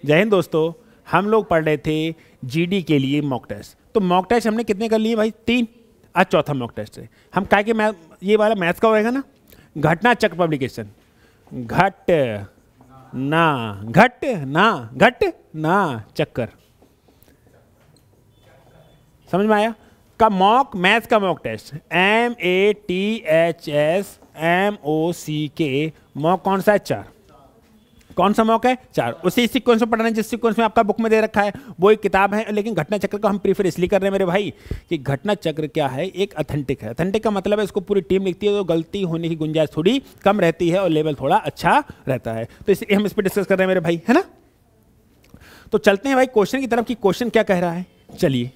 जय हिंद दोस्तों। हम लोग पढ़ रहे थे जीडी के लिए मॉक टेस्ट। तो मॉक टेस्ट हमने कितने कर लिए भाई? 3। आज चौथा मॉक टेस्ट है। हम क्या कि मैथ, ये वाला मैथ्स का होएगा ना, घटना चक्र पब्लिकेशन। घट ना चक्कर, समझ में आया? का मॉक, मैथ्स का मॉक टेस्ट, MATHSMOCK। मॉक कौन सा है? 4। कौन सा मॉक है? 4। उसी सीक्वेंस में पढ़ना है जिस सीक्वेंस में आपका बुक में दे रखा है, वो एक किताब है। लेकिन घटना चक्र को हम प्रीफर इसलिए कर रहे हैं मेरे भाई कि घटना चक्र क्या है, एक अथेंटिक है। अथेंटिक का मतलब है इसको पूरी टीम लिखती है तो गलती होने की गुंजाइश थोड़ी कम रहती है और लेवल थोड़ा अच्छा रहता है। तो इसलिए हम इस पर डिस्कस कर रहे हैं मेरे भाई, है ना? तो चलते हैं भाई क्वेश्चन की तरफ कि क्वेश्चन क्या कह रहा है। चलिए,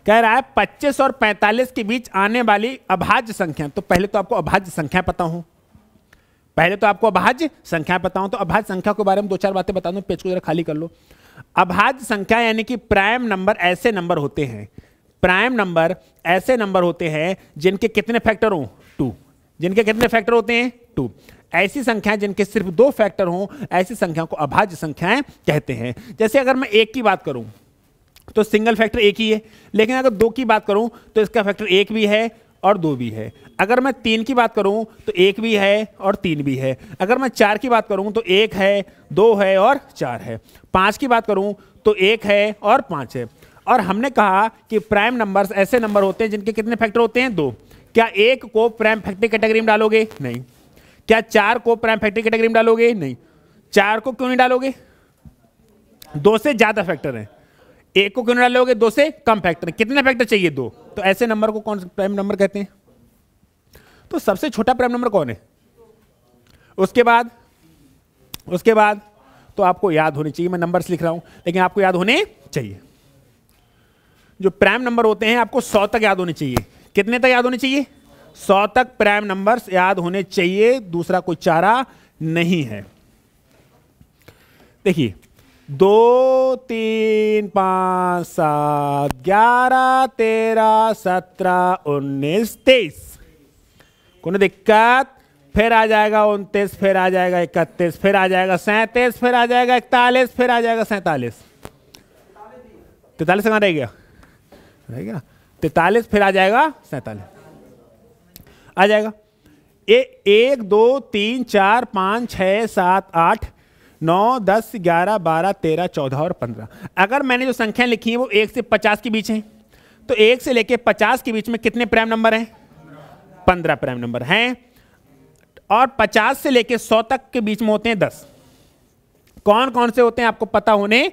कह रहा है 25 और 45 के बीच आने वाली अभाज्य संख्या। तो पहले तो आपको अभाज्य संख्या पता हो, तो अभाज्य संख्या के बारे में 2-4 बातें बता दूं। पेज को जरा खाली कर लो। अभाज्य संख्या यानी कि प्राइम नंबर ऐसे नंबर होते हैं, जिनके कितने फैक्टर हो? 2। जिनके कितने फैक्टर होते हैं? 2। ऐसी संख्याएं जिनके सिर्फ 2 फैक्टर हों, ऐसी संख्या को अभाज्य संख्याएं कहते हैं। जैसे अगर मैं 1 की बात करूं तो सिंगल फैक्टर 1 ही है, लेकिन अगर 2 की बात करूं तो इसका फैक्टर 1 भी है और 2 भी है। अगर मैं 3 की बात करूं तो 1 भी है और 3 भी है। अगर मैं 4 की बात करूं तो 1 है, 2 है और 4 है। 5 की बात करूं तो 1 है और 5 है। और हमने कहा कि प्राइम नंबर्स ऐसे नंबर होते हैं जिनके कितने फैक्टर होते हैं? 2। क्या 1 को प्राइम फैक्टर कैटेगरी में डालोगे? नहीं। क्या 4 को प्राइम फैक्टर कैटेगरी में डालोगे? नहीं। 4 को क्यों नहीं डालोगे? 2 से ज्यादा फैक्टर है। 1 को क्यों नहीं डालोगे? 2 से कम फैक्टर है। कितने फैक्टर चाहिए? 2। तो ऐसे नंबर को कौन सा प्राइम नंबर कहते हैं? तो सबसे छोटा प्राइम नंबर कौन है? उसके बाद तो आपको याद होनी चाहिए। मैं नंबर्स लिख रहा हूं लेकिन आपको याद होने चाहिए। जो प्राइम नंबर होते हैं आपको 100 तक याद होने चाहिए। कितने तक याद होने चाहिए? 100 तक प्राइम नंबर्स याद होने चाहिए। दूसरा कोई चारा नहीं है। देखिए, 2 3 5 7 11 13 17 19 23। कोई दिक्कत? फिर आ जाएगा 29, फिर आ जाएगा 31, फिर आ जाएगा 37, फिर आ जाएगा 41, फिर आ जाएगा 47। 43 कहाँ रह गया? 43, फिर आ जाएगा 47। आ जाएगा 1 2 3 4 5 6 7 8 9 10 11 12 13 14 और 15। अगर मैंने जो संख्या लिखी है वो 1 से 50 के बीच है, तो 1 से लेके 50 के बीच में कितने प्राइम नंबर हैं? 15 प्राइम नंबर हैं। और 50 से लेके 100 तक के बीच में होते हैं 10। कौन कौन से होते हैं आपको पता होने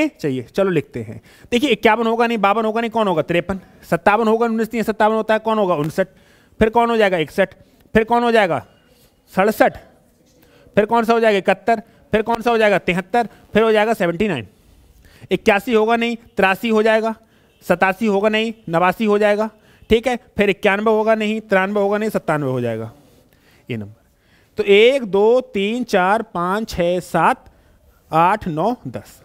चाहिए, चलो लिखते हैं। देखिए, 51 होगा नहीं, 52 होगा नहीं, कौन होगा? 53। 57 होगा, 19 नहीं, 57 होता है, कौन होगा? 59। फिर कौन हो जाएगा? 61। फिर कौन हो जाएगा? 67। फिर कौन सा हो जाएगा? 71। फिर कौन सा हो जाएगा? 73। फिर हो जाएगा 79। 81 होगा नहीं, 83 हो जाएगा। 87 होगा नहीं, 89 हो जाएगा। ठीक है। फिर 91 होगा नहीं, 93 होगा नहीं, 97 हो जाएगा। ये नंबर तो 1 2 3 4 5 6 7 8 9 10।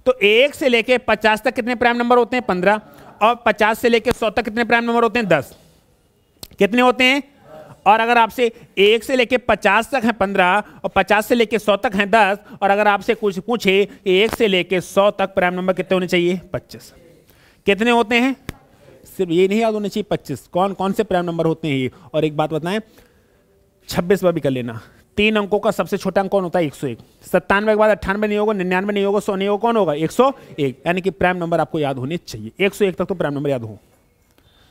तो 1 से लेके 50 तक कितने प्राइम नंबर होते हैं? 15। और 50 से लेके 100 तक कितने प्राइम नंबर होते हैं? 10। कितने होते हैं? और अगर आपसे 1 से लेके 50 तक है 15 और 50 से लेके 100 तक है 10, और अगर आपसे कुछ पूछे 1 से लेके 100 तक प्राइम नंबर कितने होने चाहिए? 25। कितने होते हैं? सिर्फ ये नहीं याद होने चाहिए 25। कौन कौन से प्राइम नंबर होते हैं ये? और एक बात बताएं, 26 बार भी कर लेना। 3 अंकों का सबसे छोटा अंक कौन होता है? 101। 97 के बाद 98 नहीं होगा, 99 नहीं होगा, 100 नहीं होगा, कौन होगा? 101। यानी कि प्राइम नंबर आपको याद होने चाहिए। 101 तक तो प्राइम नंबर याद हो।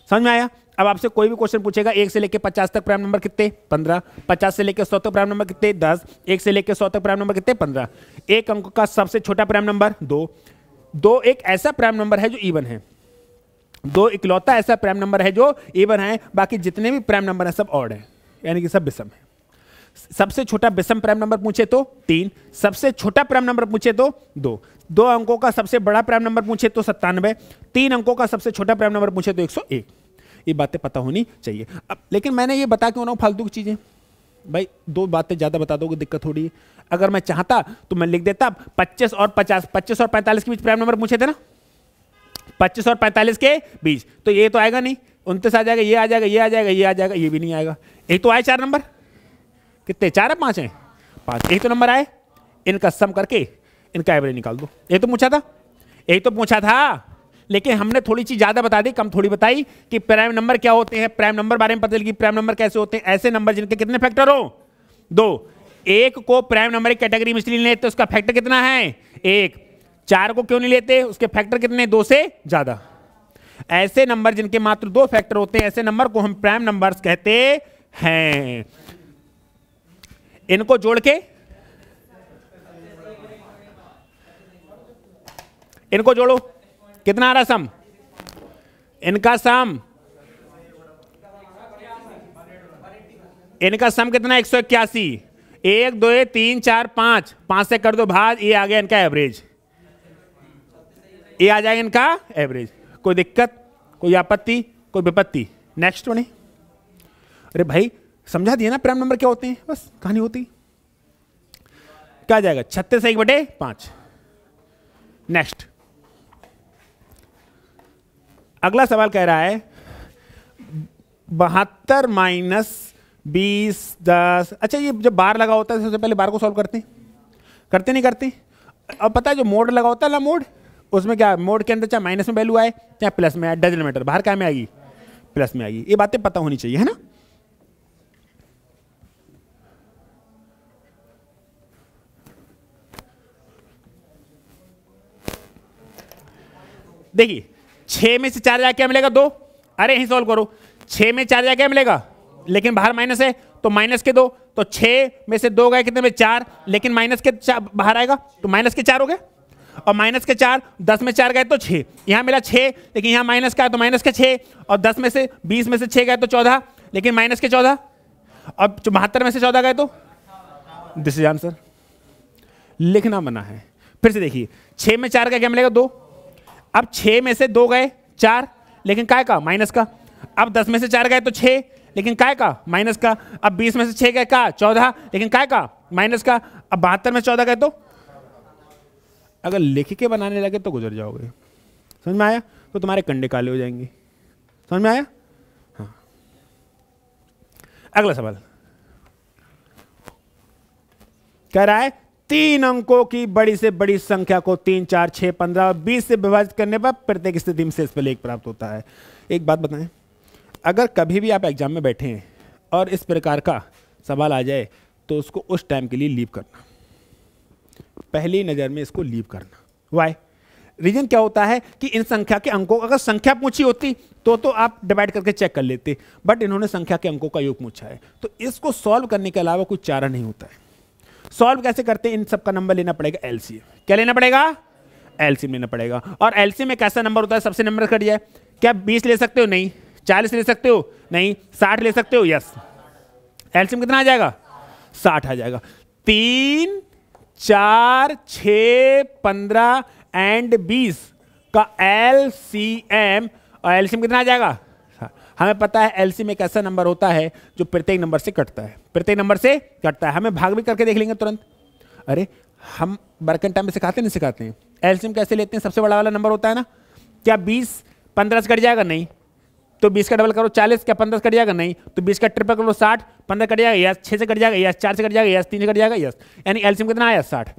समझ में आया? अब आपसे कोई भी क्वेश्चन पूछेगा 1 से लेके 50 तक प्राइम नंबर कितने? 15। 50 से लेके 100 तक प्राइम नंबर कितने? 10। 1 से लेके 100 तक प्राइम नंबर कितने? 15। एक अंक का सबसे छोटा प्राइम नंबर 2। 2 एक ऐसा प्राइम नंबर है जो इवन है। 2 इकलौता ऐसा प्राइम नंबर है जो इवन है। बाकी जितने भी प्राइम नंबर हैं सब ऑड है, यानी कि सब विषम है। सबसे छोटा विषम प्राइम नंबर पूछे तो 3। सबसे छोटा प्राइम नंबर पूछे तो 2। 2 अंकों का सबसे बड़ा प्राइम नंबर पूछे तो 97। 3 अंकों का सबसे छोटा प्राइम नंबर पूछे तो 101। ये बातें पता होनी चाहिए। अब लेकिन मैंने ये बता क्यों ना फालतू की चीजें भाई? 2 बातें ज्यादा बता दोगे दिक्कत थोड़ी है। अगर मैं चाहता तो मैं लिख देता 25 और 50, 25 और 45 के बीच प्राइम नंबर पूछे थे ना, 25 और 45 के बीच, तो ये तो आएगा नहीं, 29 आ जाएगा, ये आ जाएगा, ये आ जाएगा, ये आ जाएगा, ये भी नहीं आएगा। एक तो आए 4 नंबर, कितने 4 है 5 है 5, एक तो नंबर आए, इनका सम करके इनका एवरेज निकाल दो। ये तो पूछा था, यही तो पूछा था, लेकिन हमने थोड़ी चीज ज्यादा बता दी, कम थोड़ी बताई कि प्राइम नंबर क्या होते हैं, प्राइम नंबर बारे में पता चल कि प्राइम नंबर कैसे होते हैं। ऐसे नंबर जिनके कितने फैक्टर हो, 2, एक को प्राइम नंबर की कैटेगरी में इसलिए नहीं लेते उसका फैक्टर कितना है 1, 4 को क्यों नहीं लेते, उसके फैक्टर कितने 2 से ज्यादा। ऐसे नंबर जिनके मात्र 2 फैक्टर होते हैं, ऐसे नंबर को हम प्राइम नंबर्स कहते हैं। इनको जोड़ के इनको जोड़ो, कितना आ रहा सम, इनका सम कितना 181, 1 2 3 4 5, 5 से कर दो भाग, ये आ गया इनका एवरेज, ये आ जाएगा इनका एवरेज। कोई दिक्कत, कोई आपत्ति, कोई विपत्ति? नेक्स्ट बने। अरे भाई समझा दिया ना प्राइम नंबर क्या होते हैं, बस कहानी होती। क्या आ जाएगा 36 1/5। नेक्स्ट अगला सवाल कह रहा है 72 माइनस 20 10। अच्छा ये जब बार लगा होता है सबसे पहले बार को सॉल्व करते नहीं करते? अब पता है जो मोड लगा होता है ना, मोड, उसमें क्या मोड के अंदर चाहे माइनस में वैल्यू आए चाहे प्लस में आए, डजन मैटर, बाहर क्या में आएगी, प्लस में आएगी। ये बातें पता होनी चाहिए, है ना। देखिए 6 में से 4 जाके क्या मिलेगा 2, अरे यही सॉल्व करो, 6 में 4 जाके क्या मिलेगा, लेकिन बाहर माइनस है तो माइनस के 2, तो 6 में से 2 गए कितने में 4, लेकिन माइनस के बाहर आएगा तो माइनस के 4 हो गए, और माइनस के 4, 10 में 4 गए तो 6, यहां मिला 6 लेकिन यहां माइनस का है तो माइनस के 6, और 10 में से 20 में से 6 गए तो 14, लेकिन माइनस के 14, अब 72 में से 14 गए तो दिस इज आंसर। लिखना मना है। फिर से देखिए 6 में 4 का क्या मिलेगा 2, अब 6 में से 2 गए 4, लेकिन काय का माइनस का, अब 10 में से 4 गए तो 6, लेकिन काय का माइनस का, अब 20 में से 6 गए का 14, लेकिन काय का माइनस का, अब 72 में 14 गए तो, अगर लिख के बनाने लगे तो गुजर जाओगे। समझ में आया? तो तुम्हारे कंडे काले हो जाएंगे। समझ में आया? हाँ। अगला सवाल कह रहा है 3 अंकों की बड़ी से बड़ी संख्या को 3 4 6 15 और 20 से विभाजित करने पर प्रत्येक स्थिति में से शेषफल 1 प्राप्त होता है। एक बात बताएं, अगर कभी भी आप एग्जाम में बैठे हैं और इस प्रकार का सवाल आ जाए तो उसको उस टाइम के लिए लीव करना, पहली नज़र में इसको लीव करना। वाई? रीजन क्या होता है कि इन संख्या के अंकों, अगर संख्या पूछी होती तो आप डिवाइड करके चेक कर लेते, बट इन्होंने संख्या के अंकों का योग पूछा है, तो इसको सॉल्व करने के अलावा कुछ चारा नहीं होता है। सॉल्व कैसे करते हैं? इन सब का नंबर लेना पड़ेगा एलसीएम। क्या लेना पड़ेगा? एलसीएम लेना पड़ेगा। और एलसीएम में कैसा नंबर होता है? सबसे नंबर कट जाए। क्या 20 ले सकते हो? नहीं। 40 ले सकते हो? नहीं। 60 ले सकते हो? यस। एलसीएम कितना आ जाएगा? 60 आ जाएगा। 3 4 6 15 एंड 20 का एलसीएम, और एलसीएम कितना आ जाएगा? हमें पता है एलसीएम एक ऐसा नंबर होता है जो प्रत्येक नंबर से कटता है, प्रत्येक नंबर से कटता है। हमें भाग भी करके देख लेंगे तुरंत। अरे हम बर्कन टाइम में सिखाते नहीं सिखाते हैं? एलसीएम कैसे लेते हैं? सबसे बड़ा वाला नंबर होता है ना। क्या 20 15 से कट जाएगा? नहीं। तो 20 का डबल करो 40, क्या 15 से कट जाएगा? नहीं। तो 20 का ट्रिपल करो 60, 15 कट जाएगा? यस। 6 से कट जाएगा? यस। 4 से कट जाएगा? यस। 3 से कट जाएगा? यस। यानी एलसीएम कितना आया? 60।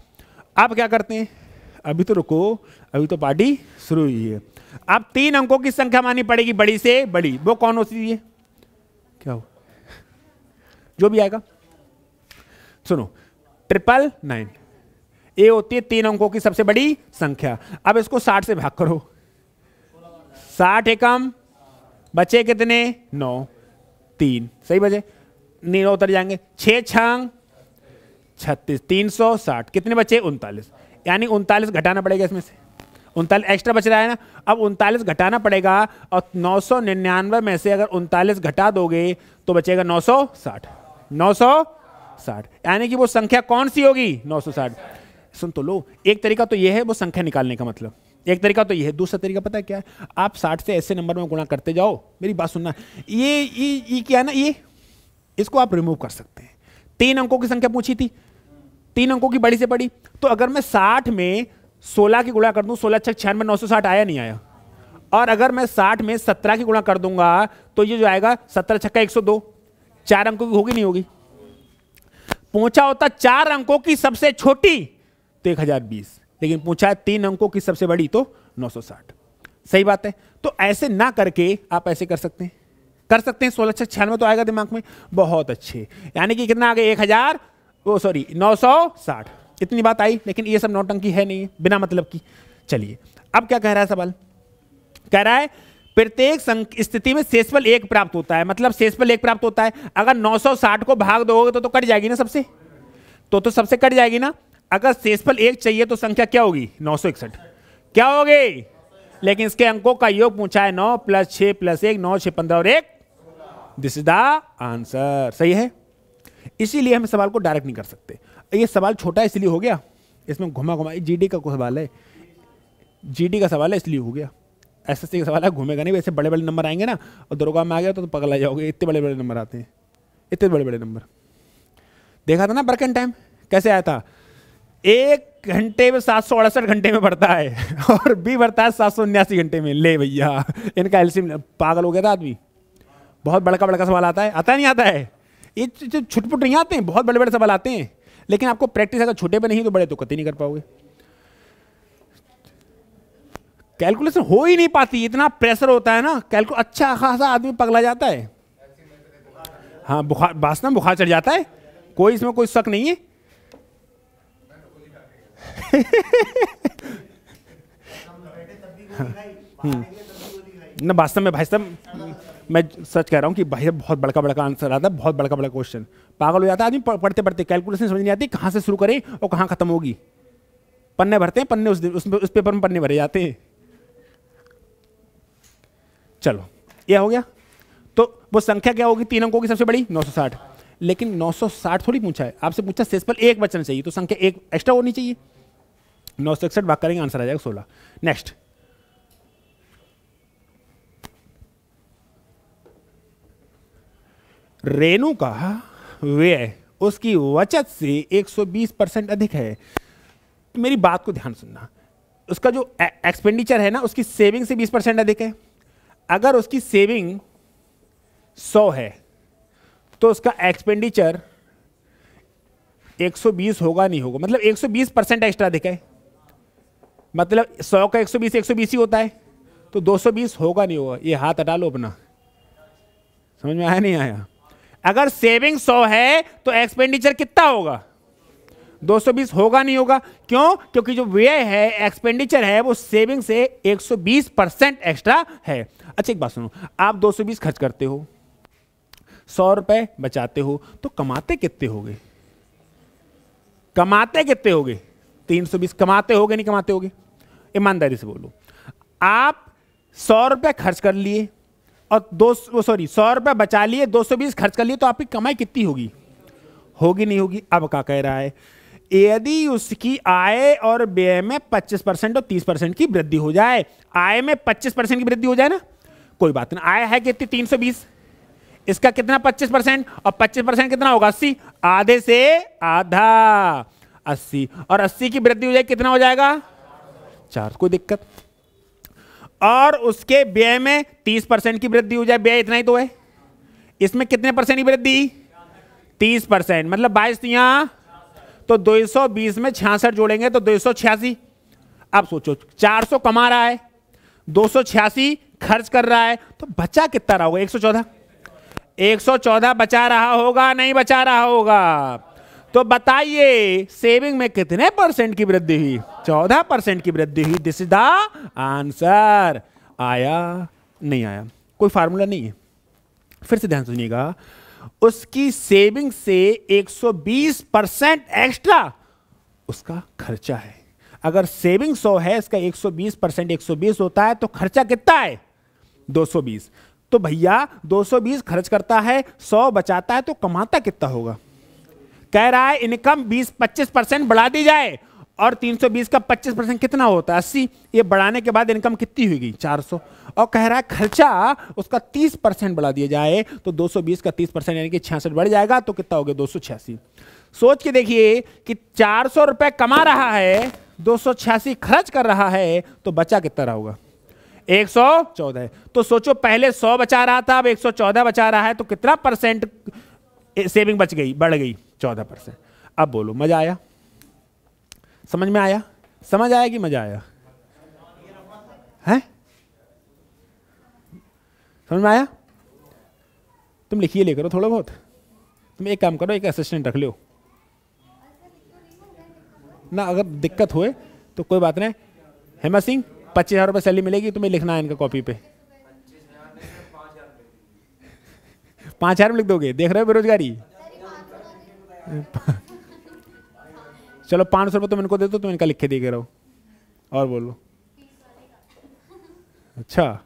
अब क्या करते हैं? अभी तो रुको, अभी तो पार्टी शुरू हुई है। अब 3 अंकों की संख्या माननी पड़ेगी बड़ी से बड़ी। वो कौन होती है? क्या हो? जो भी आएगा सुनो, 999 ये होती है 3 अंकों की सबसे बड़ी संख्या। अब इसको 60 से भाग करो। 60 एकम बचे कितने? 9। 3 सही बचे, 9 उतर जाएंगे। 6 छंग 36, 360, कितने बचे? 39। यानी 39 घटाना पड़ेगा इसमें से। 39 एक्स्ट्रा बच रहा है ना, अब 39 घटाना पड़ेगा, और 999 में से अगर 39 घटा दोगे तो बचेगा 960। 960 यानी कि वो संख्या कौन सी होगी? 960। सुन तो लो, एक तरीका तो ये है वो संख्या निकालने का मतलब, एक तरीका तो ये है। दूसरा तरीका पता है क्या है? आप 60 से ऐसे नंबर में गुणा करते जाओ। मेरी बात सुनना, ये क्या है ना, ये इसको आप रिमूव कर सकते हैं। 3 अंकों की संख्या पूछी थी, 3 अंकों की बड़ी से बड़ी, तो अगर मैं 60 में 16 की गुणा कर दूं, 16 6 96, 960 आया नहीं आया? और अगर मैं 60 में 17 की गुणा कर दूंगा तो ये जो आएगा 17 छक्का 102, 4 अंकों की होगी नहीं होगी। पूछा होता 4 अंकों की सबसे छोटी तो 1020, लेकिन पूछा है 3 अंकों की सबसे बड़ी तो 960। सही बात है। तो ऐसे ना करके आप ऐसे कर सकते हैं, 1696 तो आएगा दिमाग में। बहुत अच्छे, यानी कि कितना आ गया 960, इतनी बात आई। लेकिन ये सब नौटंकी है नहीं, बिना मतलब की। चलिए अब क्या कह रहा है सवाल, कह रहा है प्रत्येक स्थिति में शेषफल 1 प्राप्त होता है। मतलब शेषफल 1 प्राप्त होता है। अगर 960 को भाग दोगे तो कट जाएगी ना सबसे, तो सबसे कट जाएगी ना। अगर शेषफल 1 चाहिए तो संख्या क्या होगी 961, क्या होगी। लेकिन इसके अंकों का योग पूछा है 9 + 6 + 1, 9 6 15 और 1, दिस इज द आंसर। सही है। इसीलिए हम सवाल को डायरेक्ट नहीं कर सकते। ये सवाल छोटा इसलिए हो गया, इसमें घुमा घुमा, जीडी का सवाल है, जीडी का सवाल है इसलिए हो गया। एसएससी का सवाल है, घूमेगा नहीं। वैसे बड़े बड़े नंबर आएंगे ना, और दरोगा में आ गया तो पगला जाओगे, इतने बड़े बड़े नंबर आते हैं, इतने बड़े बड़े नंबर। देखा था ना बर्कन टाइम कैसे आया था, 1 घंटे में 768 घंटे में बढ़ता है, और बी बढ़ता है 779 घंटे में। ले भैया, इनका एलसीएम, पागल हो गया था आदमी। बहुत बड़का बड़का सवाल आता है, नहीं आता है। ये छुटपुट नहीं आते हैं, बहुत बड़े बड़े सवाल आते हैं। लेकिन आपको प्रैक्टिस अगर छोटे पे नहीं तो बड़े तो कतई नहीं कर पाओगे। कैलकुलेशन हो ही नहीं पाती, इतना प्रेशर होता है ना। अच्छा खासा आदमी पगला जाता है। हाँ, बुखार, वास्तव में बुखार चढ़ जाता है, कोई इसमें कोई शक नहीं है। ना वास्तव में भाई साहब, मैं सच कह रहा हूँ कि भाई बहुत बड़का बड़का आंसर आता है, बहुत बड़का बड़ा क्वेश्चन। पागल हो जाता है आदमी पढ़ते पढ़ते, कैलकुलेशन समझ नहीं आती कहाँ से शुरू करें और कहाँ खत्म होगी। पन्ने भरते हैं, पन्ने उस पेपर में पन्ने भरे जाते हैं। चलो ये हो गया। तो वो संख्या क्या होगी 3 अंकों की सबसे बड़ी 960। लेकिन 960 थोड़ी पूछा है आपसे, पूछा शेषफल 1 बचना चाहिए, तो संख्या 1 एक्स्ट्रा होनी चाहिए। 961 भाग करेंगे, आंसर आ जाएगा 16। नेक्स्ट, रेणु का व्यय उसकी बचत से 120% अधिक है। मेरी बात को ध्यान सुनना, उसका जो एक्सपेंडिचर है ना, उसकी सेविंग से 20% अधिक है। अगर उसकी सेविंग 100 है तो उसका एक्सपेंडिचर 120 होगा नहीं होगा, मतलब 120% एक्स्ट्रा अधिक है। मतलब 100 का 120 ही होता है, तो 220 होगा नहीं होगा। ये हाथ हटा लो अपना, समझ में आया नहीं आया। अगर सेविंग 100 है तो एक्सपेंडिचर कितना होगा 220 होगा नहीं होगा। क्यों? क्योंकि जो व्यय है, एक्सपेंडिचर है, वो सेविंग से 120% एक्स्ट्रा है। अच्छा एक बात सुनो, आप 220 खर्च करते हो, 100 रुपए बचाते हो, तो कमाते कितने होगे? कमाते कितने होगे? 320 कमाते होगे, नहीं कमाते होगे? ईमानदारी से बोलो। आप 100 रुपए खर्च कर लिए और 100 रुपए बचा लिए, 220 खर्च कर लिए, तो आपकी कमाई कितनी होगी? होगी नहीं होगी। अब क्या कह रहा है, यदि उसकी आय और व्यय में 25% और 30% की वृद्धि हो जाए। आय में 25% की वृद्धि हो जाए ना, कोई बात नहीं। आय है कितनी 320, इसका कितना 25%, और 25% कितना होगा 80, आधे से आधा 80, और 80 की वृद्धि हो जाए कितना हो जाएगा 4। कोई दिक्कत। और उसके व्यय में 30% की वृद्धि हो जाए, व्यय इतना ही तो है, इसमें कितने परसेंट की वृद्धि 30%, मतलब 22 यहां, तो 220 में 66 जोड़ेंगे तो 286। अब सोचो 400 कमा रहा है, 286 खर्च कर रहा है, तो बचा कितना रहा होगा 114 बचा रहा होगा, नहीं बचा रहा होगा? तो बताइए सेविंग में कितने परसेंट की वृद्धि हुई? 14% की वृद्धि हुई। This is the answer. आया नहीं आया? कोई फार्मूला नहीं है। फिर से ध्यान सुनिएगा, उसकी सेविंग से 120% एक्स्ट्रा उसका खर्चा है। अगर सेविंग 100 है, इसका 120% 120 होता है, तो खर्चा कितना है 220। तो भैया 220 खर्च करता है, 100 बचाता है, तो कमाता कितना होगा? कह रहा है इनकम 25% बढ़ा दी जाए, और 320 का 25% कितना होता है 80। ये बढ़ाने के बाद इनकम कितनी हुई 400। और कह रहा है खर्चा उसका 30% बढ़ा दिया जाए, तो 220 का 30% यानी कि 66 बढ़ जाएगा, तो कितना हो गया 286। सोच के देखिए कि 400 रुपए कमा रहा है, 286 खर्च कर रहा है, तो बचा कितना रहा होगा? 114 है। तो सोचो पहले 100 बचा रहा था, अब 114 बचा रहा है, तो कितना परसेंट सेविंग बच गई, बढ़ गई? 14%। अब बोलो मजा आया? समझ में आया? समझ आया कि मजा आया है? समझ में आया? तुम लिखिए ले करो थोड़ा बहुत। तुम एक काम करो, एक असिस्टेंट रख लो ना, अगर दिक्कत होए तो कोई बात नहीं। हेमा सिंह 25,000 रुपये सैलरी मिलेगी, तुम्हें लिखना है इनका कॉपी पे। 5,000 में लिख दोगे? देख रहे हो बेरोजगारी। चलो 500 रुपये तुम इनको दे दो, तुम इनका लिख के दे रहो। और बोलो। अच्छा,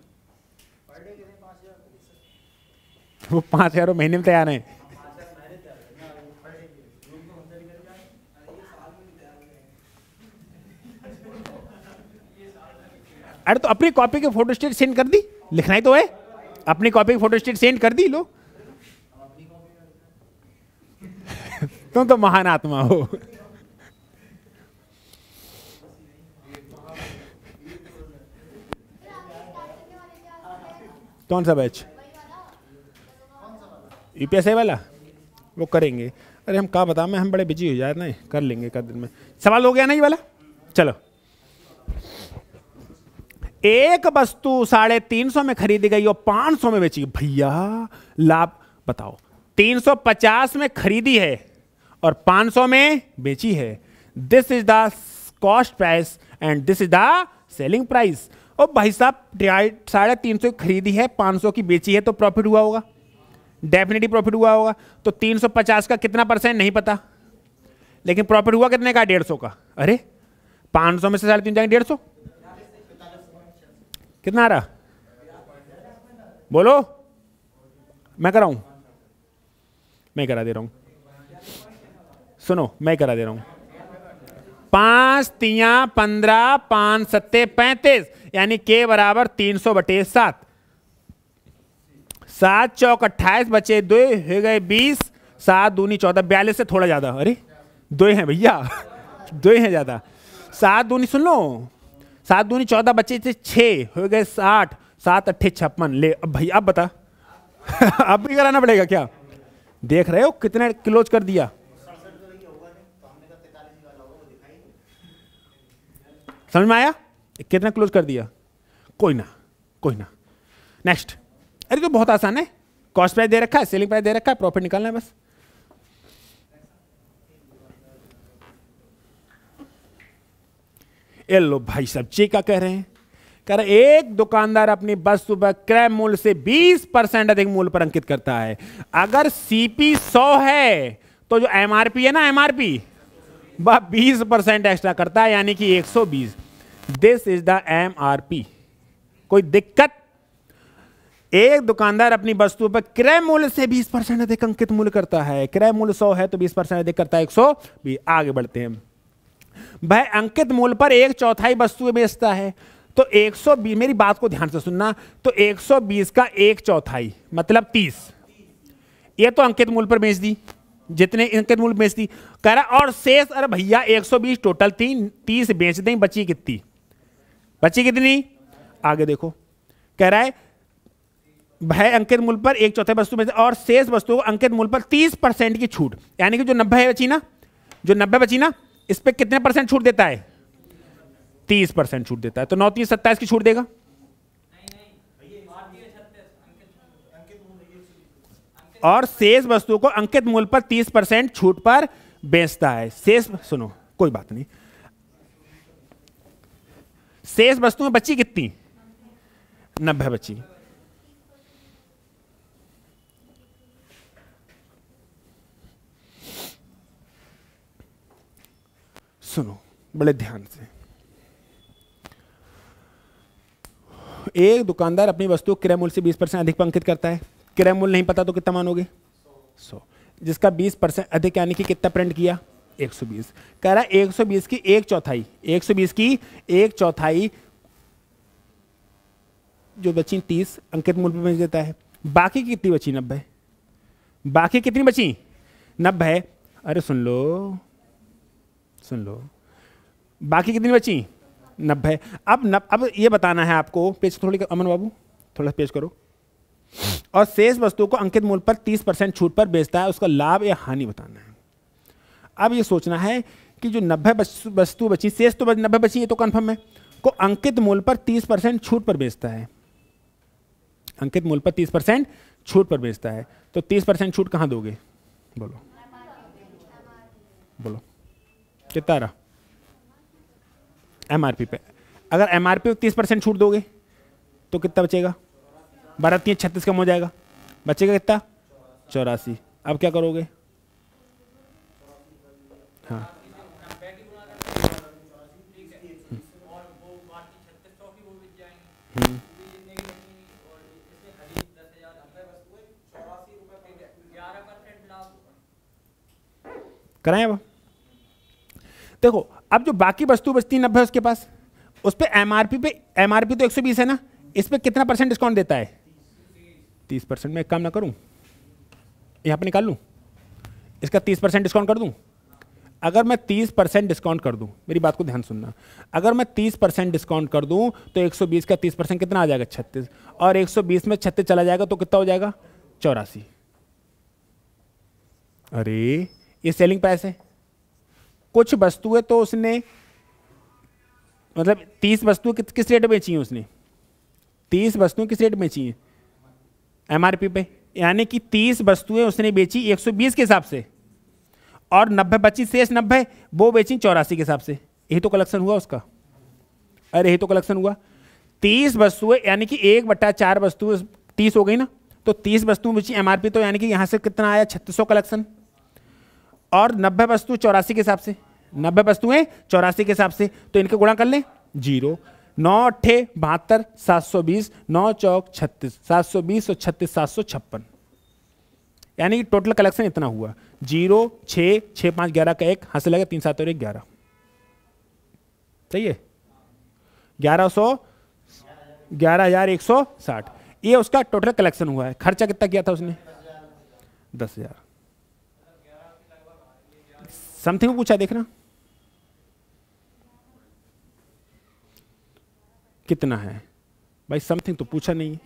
वो 5,000 महीने में तैयार है। अरे तो अपनी कॉपी की फोटो स्टेट सेंड कर दी, लिखना ही तो है। अपनी कॉपी की फोटो स्टेट सेंड कर दी लो। तुम तो महान आत्मा हो। कौन सा बैच? यूपीएससी वाला? वो करेंगे। अरे हम क्या बताएं, हम बड़े बिजी हो जाए ना, कर लेंगे कर दिन में। सवाल हो गया ना ये वाला? चलो, एक वस्तु 350 में खरीदी गई और 500 में बेची। भैया लाभ बताओ। 350 में खरीदी है और 500 में बेची है। This is the cost price and this is the selling price. और भाई साहब 350 खरीदी है, 500 की बेची है, तो प्रॉफिट हुआ होगा, डेफिनेटली प्रॉफिट हुआ होगा। तो 350 का कितना परसेंट नहीं पता, लेकिन प्रॉफिट हुआ कितने का? 150 का। अरे 500 में से 350 जाएंगे 150, कितना आ रहा? बोलो। मैं कराऊं? मैं करा दे रहा हूं, सुनो मैं करा दे रहा हूं। 5 तियां 15, 5 सत्ते 35, यानी के बराबर 300/7। 7 चौक 28, बचे 2 हो गए 20, 7 दूनी 14, 42 से थोड़ा ज्यादा। अरे 2 हैं भैया, 2 हैं ज्यादा। 7 दूनी सुन लो, 7 दूनी 14, बचे थे 6, हो गए 60, 7 अट्ठे 56। ले अब भैया अब बता। अब भी कराना पड़ेगा क्या? देख रहे हो कितने क्लोज कर दिया? समझ में आया कितना क्लोज कर दिया? कोई ना कोई ना, नेक्स्ट। अरे तो बहुत आसान है, कॉस्ट प्राइस दे रखा है, सेलिंग प्राइस दे रखा है, प्रॉफिट निकालना है बस। ये लो भाई साहब जी क्या कह रहे हैं? कह रहे एक दुकानदार अपनी वस्तु पर क्रय मूल्य से 20% अधिक मूल्य पर अंकित करता है। अगर सीपी 100 है तो जो एमआरपी है ना, एमआरपी वह 20% एक्स्ट्रा करता है, यानी कि 120। This is the MRP. कोई दिक्कत? एक दुकानदार अपनी वस्तु पर क्रय मूल्य से 20% अधिक अंकित मूल्य करता है। क्रय मूल्य 100 है तो 20% अधिक करता है 120। आगे बढ़ते हैं। वह अंकित मूल्य पर 1/4 वस्तु बेचता है। तो 120, मेरी बात को ध्यान से सुनना, तो 120 का 1/4 मतलब 30। ये तो अंकित मूल्य पर बेच दी, जितने अंकित मूल्य बेच दी। कह रहा और शेष, अरे भैया 120 टोटल 30 बेच दें, बची कितनी? बची कितनी? आगे देखो, कह रहा है वह अंकित मूल्य पर 1/4 वस्तु बेच और शेष वस्तु को अंकित मूल्य पर 30% की छूट, यानी कि जो 90 बची ना, जो 90 बची ना, इस पे कितने % छूट देता है? 30% छूट देता है। तो 9 3 27 की छूट देगा। और शेष वस्तु को अंकित मूल्य पर 30% छूट पर बेचता है। शेष सुनो, कोई बात नहीं, शेष वस्तु में बची कितनी? 90 बची। सुनो बड़े ध्यान से। एक दुकानदार अपनी वस्तु क्रय मूल्य से 20% अधिक अंकित करता है। क्रय मूल्य नहीं पता तो कितना मानोगे? 100। जिसका 20% अधिक, यानी कि कितना प्रिंट किया? 120। कह रहा है 120 की 1/4, 120 की 1/4 जो बची 30 अंकित मूल्य पर बेच देता है। बाकी की कितनी बची? 90। बाकी कितनी बची? 90। अरे सुन लो, बाकी कितनी बची? 90। अब ये बताना है आपको, पेज थोड़ी अमन बाबू थोड़ा पेज करो। और शेष वस्तु को अंकित मूल्य पर 30% छूट पर बेचता है, उसका लाभ या हानि बताना है। अब ये सोचना है कि जो 90 वस्तु बची, शेष तो 90 बची, ये तो कंफर्म है, को अंकित मूल्य पर 30% छूट पर बेचता है, अंकित मूल्य पर 30% छूट पर बेचता है। तो 30% छूट कहां दोगे? बोलो बोलो कितना रहा? एमआरपी पे। अगर एमआरपी पे 30% छूट दोगे तो कितना बचेगा? 12 36 कम हो जाएगा, बचेगा कितना? 84। अब क्या करोगे? हाँ कराएं। अब देखो, अब जो बाकी वस्तु बचती है 90 उसके पास, उस पे एमआरपी तो 120 है ना, इस पे कितना परसेंट डिस्काउंट देता है? 30%। मैं एक काम ना करूं, यहां पे निकाल लूं, इसका 30% डिस्काउंट कर दूं। अगर मैं 30% डिस्काउंट कर दूं, मेरी बात को ध्यान सुनना, अगर मैं 30% डिस्काउंट कर दूं तो 120 का 30% कितना आ जाएगा? 36। और 120 में 36 चला जाएगा तो कितना हो जाएगा? 84। अरे ये सेलिंग प्राइस है। कुछ वस्तुएं तो उसने मतलब 30 वस्तुएं किस रेट में बेची हैं उसने? 30 वस्तुएं किस रेट में बेची हैं? एमआरपी पे। यानी कि 30 वस्तुएं उसने बेची 120 के हिसाब से, और 90 बची, शेष 90 वो बेची 84 के हिसाब से। यही तो कलेक्शन हुआ उसका। अरे यही तो कलेक्शन हुआ। 30 वस्तुएं यानी कि 1/4 वस्तुएं 30 हो गई ना, तो 30 वस्तुएं बेची एमआरपी, तो यानी कि यहां से कितना आया? 3600 कलेक्शन। और 90 वस्तु 84 के हिसाब से, 90 वस्तुएं 84 के हिसाब से, तो इनके गुणा कर लें 0। 9 8 72 720, 9 चौक 36, 720 और 36 756, यानी कि टोटल कलेक्शन इतना हुआ। 0 6 6 5 11 का 1 हाथ से लगा, 3 7 और 1 11। सही है? 11,160 ये उसका टोटल कलेक्शन हुआ है। खर्चा कितना किया था उसने? 10,000 समथिंग पूछा, देखना कितना है भाई। समथिंग तो पूछा नहीं।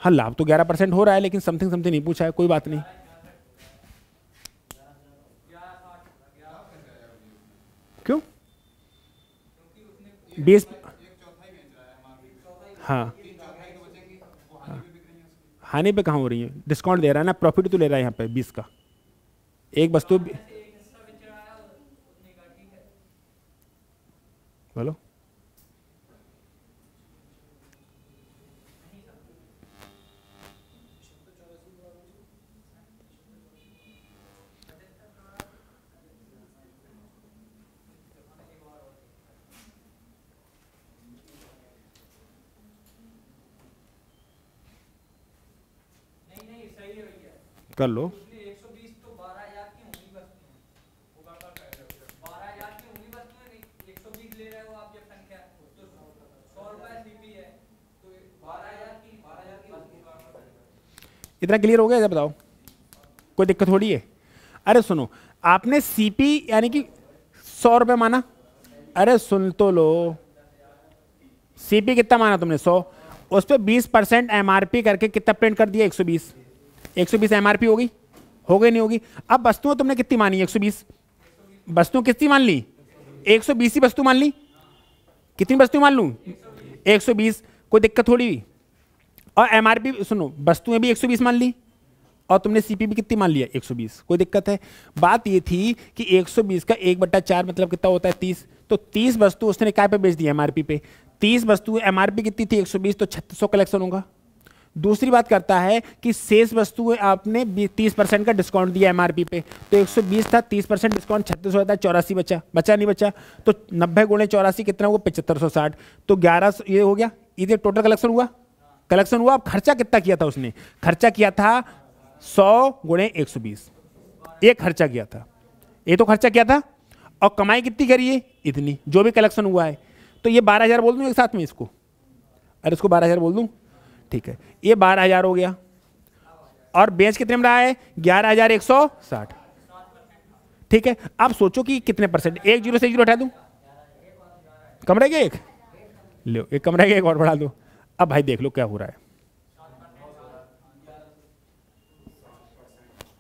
हाँ लाभ तो 11% हो रहा है, लेकिन समथिंग नहीं पूछा है। कोई बात नहीं। क्यों? 20। हाँ हानि पे कहाँ हो रही है? डिस्काउंट दे रहा है ना, प्रॉफिट तो ले रहा है यहाँ पे 20 का। एक वस्तु बोलो। कर लो। इतना क्लियर हो गया? जब बताओ, कोई दिक्कत थोड़ी है। अरे सुनो, आपने सीपी यानी कि 100 रुपये माना। अरे सुन तो लो, सीपी कितना माना तुमने? 100। उस पर 20% एमआरपी करके कितना प्रिंट कर दिया? 120। 120 एमआरपी होगी? हो गई नहीं होगी? अब वस्तुएं तुमने कितनी मानी? 120 वस्तुएं कितनी मान ली? 120 ही वस्तु मान ली। कितनी वस्तु मान लूं? 120। कोई दिक्कत थोड़ी हुई। और एमआरपी सुनो, वस्तुएं भी 120 मान ली, और तुमने सीपी भी कितनी मान लिया? 120। कोई दिक्कत है? बात ये थी कि 120 का 1/4 मतलब कितना होता है? 30। तो 30 वस्तु उसने क्या पे बेच दी? एमआरपी पे। 30 वस्तु एमआरपी कितनी थी? 120, तो 3600 कलेक्शन होगा। दूसरी बात करता है कि शेष वस्तुएं आपने 30% का डिस्काउंट दिया एमआरपी पे, तो 120 था, 30% डिस्काउंट 3600 होता है, 84 बचा नहीं बचा? तो 90 गुणे 84 कितना हुआ? 7560। तो 11 ये हो गया, ये टोटल कलेक्शन हुआ। अब खर्चा कितना किया था उसने? खर्चा किया था 100 गुणे 120, ये खर्चा किया था। ये तो खर्चा किया था। और कमाई कितनी करी है? इतनी, जो भी कलेक्शन हुआ है। तो ये 12,000 बोल दूं एक साथ में इसको? अरे इसको 12,000 बोल दूं? ठीक है, ये 12,000 हो गया। और बेच कितने में रहा है? 11,160। ठीक है, अब सोचो कि कितने परसेंट? 1 0 से 0 हटा दूं? कम रह गया एक, लो एक कम रह गया, एक और बढ़ा दो। अब भाई देख लो क्या हो रहा है।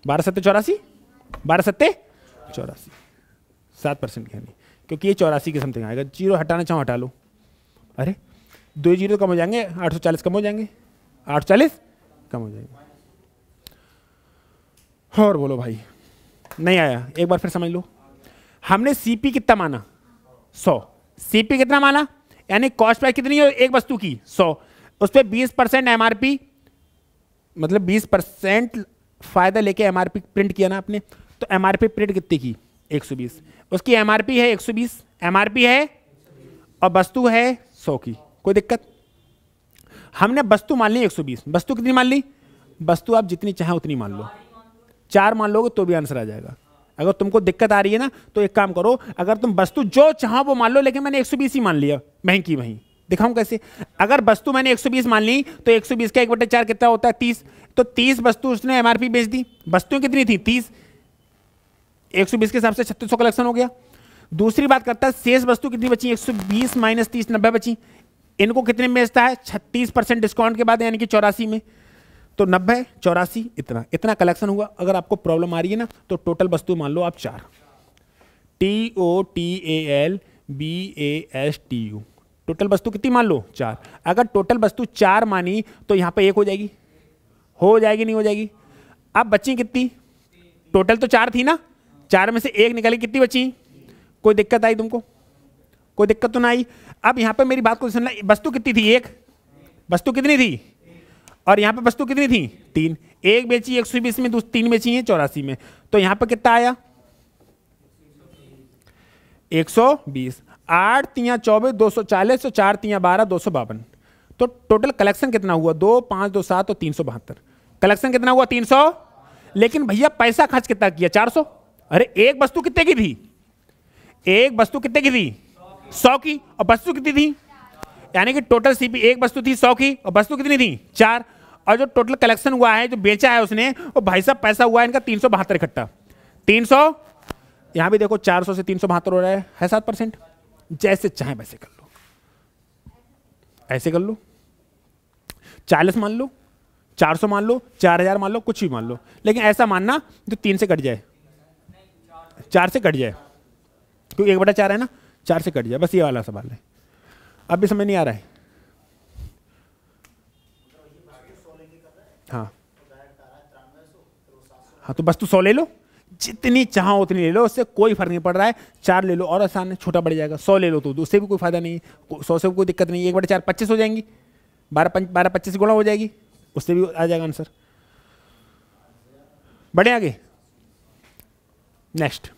12 सत्ते 84, 7% की हानि, क्योंकि ये 84 के समथिंग आएगा। जीरो हटाना चाहो हटा लो। अरे 2 जीरो कम हो जाएंगे, 840 कम हो जाएंगे, 840 कम हो जाएंगे। और बोलो भाई, नहीं आया, एक बार फिर समझ लो। हमने सीपी कितना माना, 100। सीपी कितना माना, यानी कॉस्ट प्राइस कितनी है एक वस्तु की, 100। उस पर 20% एमआरपी, मतलब 20% फायदा लेके एमआरपी प्रिंट किया ना आपने, तो एमआरपी प्रिंट कितनी की, 120। उसकी एमआरपी है 120, एमआरपी है, और वस्तु है 100 की। कोई दिक्कत? हमने वस्तु मान ली 120। वस्तु कितनी मान ली, वस्तु आप जितनी चाहे उतनी मान लो, 4 मान लोगे तो भी आंसर आ जाएगा। अगर तुमको दिक्कत आ रही है ना तो एक काम करो, अगर तुम वस्तु जो चाहो वो मान लो, लेकिन मैंने 120 ही मान लिया, महंगी वहीं दिखाऊं कैसे। अगर वस्तु मैंने 120 मान ली तो 120 का 1/4 कितना होता है, 30। तो 30 वस्तु उसने एमआरपी बेच दी। वस्तुएं कितनी थी, 30, 120 के हिसाब से 3600 कलेक्शन हो गया। दूसरी बात करता है शेष वस्तु कितनी बची, 120 माइनस 30, 90 बची। इनको कितने में बेचता है, 36% डिस्काउंट के बाद, यानी कि 84 में। तो 90 84 इतना इतना कलेक्शन हुआ। अगर आपको प्रॉब्लम आ रही है ना तो टोटल वस्तु मान लो आप 4, TOTALBASTU, टोटल वस्तु कितनी मान लो 4। अगर टोटल वस्तु 4 मानी तो यहां पे 1 हो जाएगी, नहीं हो जाएगी। अब बची कितनी, टोटल तो 4 थी ना, 4 में से 1 निकाली, कितनी बची। कोई दिक्कत आई तुमको, कोई दिक्कत तो ना आई। अब यहां पे मेरी बात को सुनना, वस्तु कितनी थी, 1 वस्तु कितनी थी, और यहां पे वस्तु कितनी थी, 3। 1 बेची 120 में, 3 बेची है 84 में, तो यहां पे कितना आया 120। 8 3 24 240, 4 3 12 252। तो टोटल कलेक्शन कितना हुआ, 2 5 2 7 तो 372। कलेक्शन कितना हुआ 300, लेकिन भैया पैसा खर्च कितना किया 400। अरे एक वस्तु कितने की थी, एक वस्तु कितने की थी 100 की, और वस्तु कितनी थी, यानी कि टोटल सीपी एक वस्तु थी 100 की, और वस्तु कितनी थी 4। और जो टोटल कलेक्शन हुआ है, जो बेचा है उसने, वो भाई साहब पैसा हुआ है इनका 372 इकट्ठा। 300, यहां भी देखो 400 से 372 हो रहा है 7%। जैसे चाहे वैसे कर लो, ऐसे कर लो, 40 मान लो, 400 मान लो, 4000 मान लो, कुछ भी मान लो, लेकिन ऐसा मानना जो 3 से कट जाए, 4 से कट जाए, क्योंकि 1/4 है ना, 4 से कट जाए, बस ये वाला सवाल है। अब भी समझ नहीं आ रहा है। हाँ हाँ, तो बस तू 100 ले लो, जितनी चाहो उतनी ले लो, उससे कोई फर्क नहीं पड़ रहा है। 4 ले लो और आसान है, छोटा बढ़ जाएगा। 100 ले लो तो उससे भी कोई फायदा नहीं है, 100 से कोई दिक्कत नहीं है। 1/4 25 हो जाएंगी, 12 25 गुणा हो जाएगी, उससे भी आ जाएगा आंसर। बढ़े आगे, नेक्स्ट।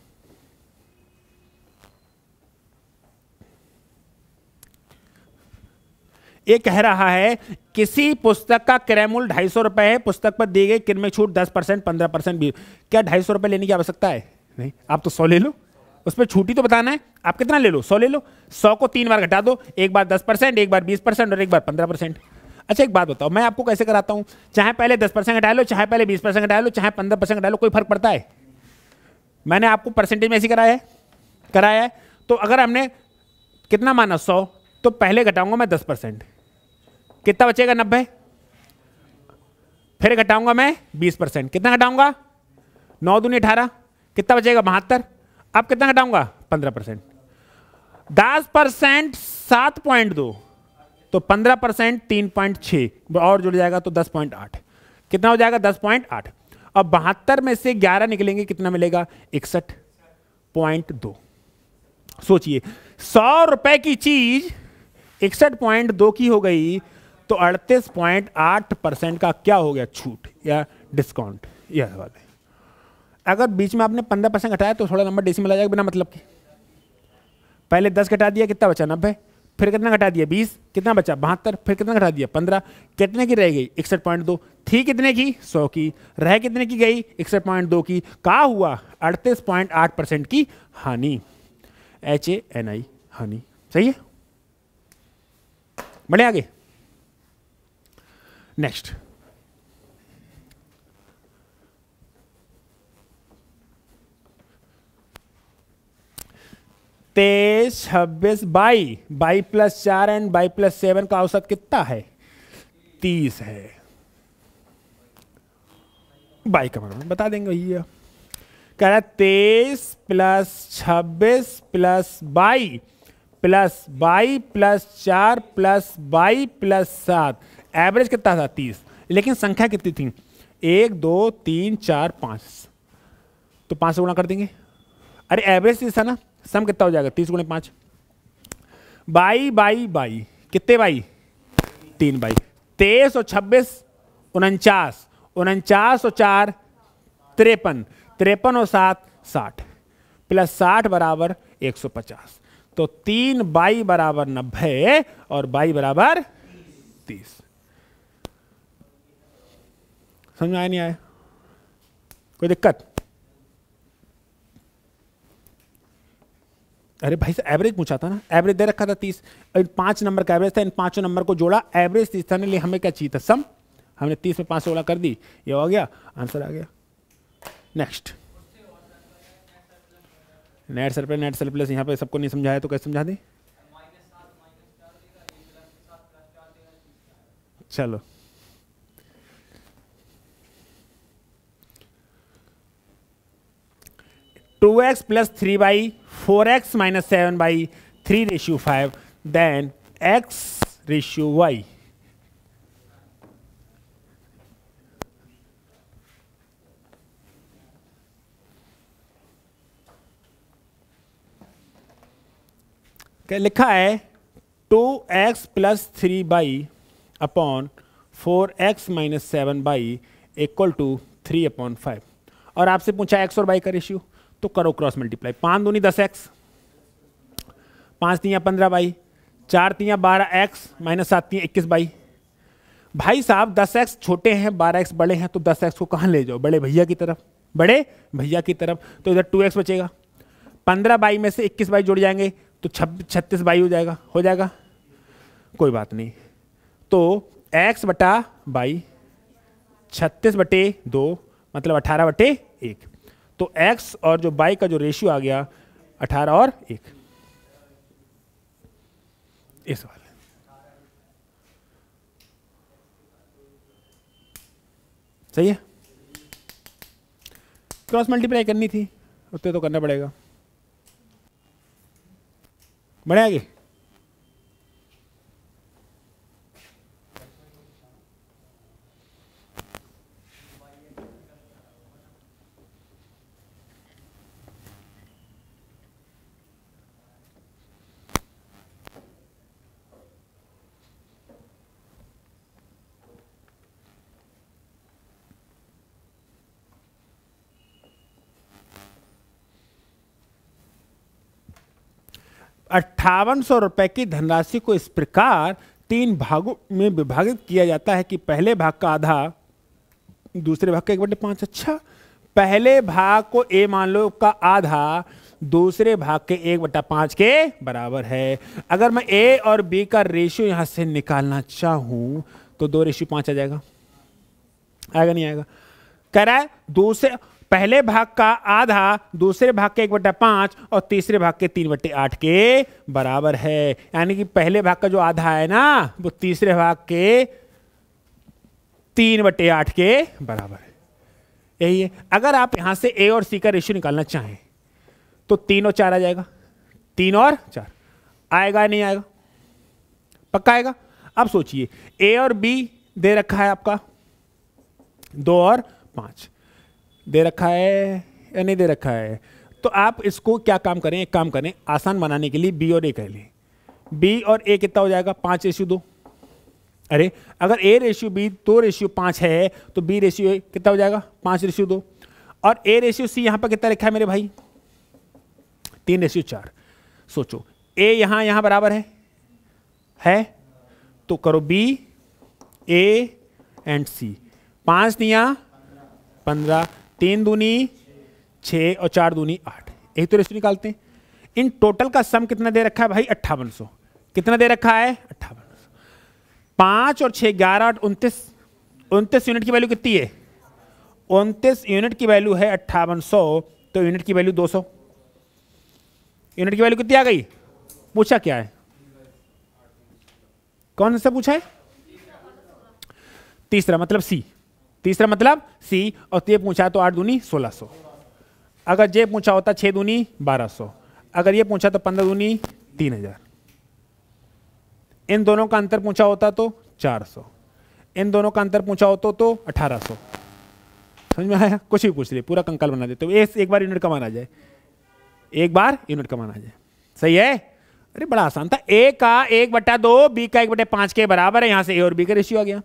ये कह रहा है किसी पुस्तक का क्रय मूल्य 250 रुपए है, पुस्तक पर दी गई किरमे छूट 10%, 15% भी। क्या 250 रुपए लेने की आवश्यकता है, नहीं, आप तो 100 ले लो, उस पर छूट ही तो बताना है। आप कितना ले लो, 100 ले लो, 100 को 3 बार घटा दो, एक बार 10%, एक बार 20% और एक बार 15%। अच्छा एक बात बताओ, मैं आपको कैसे कराता हूं, चाहे पहले 10% घटा लो, चाहे पहले 20% घटा लो, चाहे 15% घटा लो, कोई फर्क पड़ता है। मैंने आपको परसेंटेज में ऐसे कराया है। तो अगर हमने कितना माना 100, तो पहले घटाऊंगा मैं 10%, कितना बचेगा 90, फिर घटाऊंगा मैं 20%, कितना घटाऊंगा 9 दूनी 18, कितना बचेगा 72। अब कितना घटाऊंगा 15%, 10% 7.2, तो 15% 3.6 और जुड़ जाएगा तो 10.8, कितना हो जाएगा 10.8। अब 72 में से 11 निकलेंगे, कितना मिलेगा 61.2। सोचिए 100 रुपए की चीज 61.2 की हो गई, तो 38.8% का क्या हो गया, छूट या डिस्काउंट। यह बात है। अगर बीच में आपने 15% घटाया तो थोड़ा नंबर डेसिमल आ जाएगा बिना मतलब के। पहले 10 घटा दिया, कितना बचा 90, फिर कितना घटा दिया 20, कितना बचा 72, फिर कितना घटा दिया 15, कितने की रह गई 61.2, थी कितने की 100 की, रह कितने की गई 61.2 की, का हुआ 38.8% की हानि, HANI हानि। सही है, बढ़े आगे, नेक्स्ट। 23, 26, 22 प्लस 4 एंड 22 प्लस 7 का औसत कितना है? 30 है। 22 का मान बता देंगे भैया। कह रहा है 23 plus 26 plus 22 plus 22 plus 4 plus 22 plus 7, average कितना था? 30। लेकिन संख्या कितनी थी? 1 2 3 4 5, तो 5 से गुणा कर देंगे। अरे एवरेज 30 था ना, सम कितना हो जाएगा? 30 गुणे 5, 22 कितने बाई? 3 बाई। 23 और 26 49, 49 और 4 53, 53 और 7 60, प्लस 60 बराबर 150। तो 3 बाई बराबर 90 और बाई बराबर 30। समझ में आया नहीं आया? कोई दिक्कत? अरे भाई साहब एवरेज पूछा था ना, एवरेज दे रखा था 30, 5 नंबर का एवरेज था, इन 5 नंबर को जोड़ा, एवरेज 30 था, लिए हमें क्या चाहिए था? सम। हमने 30 में 5 से गुणा कर दी, ये हो गया, आंसर आ गया। नेक्स्ट, नेट सरप्लस यहाँ पे सबको नहीं समझाया तो कैसे समझा दें? चलो, two x plus 3y 4x minus 7y 3:5, then x/y। क्या लिखा है? 2x plus 3y upon 4x minus 7y equal to 3/5, और आपसे पूछा x और y का रेशियो, तो करो क्रॉस मल्टीप्लाई। 5 दूनी 10x, 5 3 15y, 4 3 12x minus 7 3 21y। भाई साहब 10x छोटे हैं, 12x बड़े हैं, तो 10x को कहाँ ले जाओ? बड़े भैया की तरफ, बड़े भैया की तरफ। तो इधर 2x बचेगा, 15y में से 21y जुड़ जाएंगे तो 36y हो जाएगा। कोई बात नहीं, तो x बटा y 36/2 मतलब 18/1, तो x और जो y का जो रेशियो आ गया 18 और 1। इस वाले सही है। क्रॉस मल्टीप्लाई करनी थी, उतने तो करना पड़ेगा। बढ़े आगे। ₹5800 की धनराशि को इस प्रकार 3 भागों में विभाजित किया जाता है कि पहले भाग का आधा दूसरे भाग का 1/5। अच्छा, पहले भाग को a मान लो का आधा दूसरे भाग के 1/5 के बराबर है। अगर मैं a और b का रेशियो यहां से निकालना चाहूं तो 2:5 आ जाएगा। आएगा नहीं आएगा? कह रहा है दूसरे पहले भाग का आधा दूसरे भाग के 1/5 और तीसरे भाग के 3/8 के बराबर है। यानी कि पहले भाग का जो आधा है ना वो तीसरे भाग के 3/8 के बराबर है। यही है। अगर आप यहां से a और c का रेशियो निकालना चाहें तो 3 और 4 आ जाएगा। 3 और 4 आएगा नहीं आएगा? पक्का आएगा। अब सोचिए a और b दे रखा है आपका 2 और 5 दे रखा है या नहीं दे रखा है? तो आप इसको क्या काम करें, एक काम करें आसान बनाने के लिए b और a कह लें। b और a कितना हो जाएगा? 5:2। अरे अगर a/b 2:5 है तो b/a कितना हो जाएगा? 5:2। और a/c यहां पर कितना लिखा है मेरे भाई? 3:4। सोचो a यहां बराबर है तो करो b a एंड c। 5 दिया 15, 3 दूनी 6 और 4 दूनी 8। यही तो रेशियो निकालते हैं। इन टोटल का सम कितना दे रखा है भाई? 5800। कितना दे रखा है? 5800। 5 और 6 11 8 29। 29 यूनिट की वैल्यू कितनी है? 29 यूनिट की वैल्यू है 5800, तो यूनिट की वैल्यू 200। यूनिट की वैल्यू कितनी आ गई? पूछा क्या है? कौन सा पूछा है? तीसरा मतलब सी, तीसरा मतलब सी। और ये पूछा तो 8 दूनी 1600। अगर ये पूछा होता 6 दूनी 1200, अगर ये पूछा तो 15 दूनी 3000। इन दोनों का अंतर पूछा होता तो 400, इन दोनों का अंतर पूछा होता तो 1800। समझ में आया? कुछ भी पूछ लिए, पूरा कंकाल बना देते हो। एक बार यूनिट का मान आ जाए, एक बार यूनिट का मान आ जाए। सही है? अरे बड़ा आसान था। ए का 1/2, बी का 1/5 के बराबर है। यहां से ए और बी का रेशियो आ गया।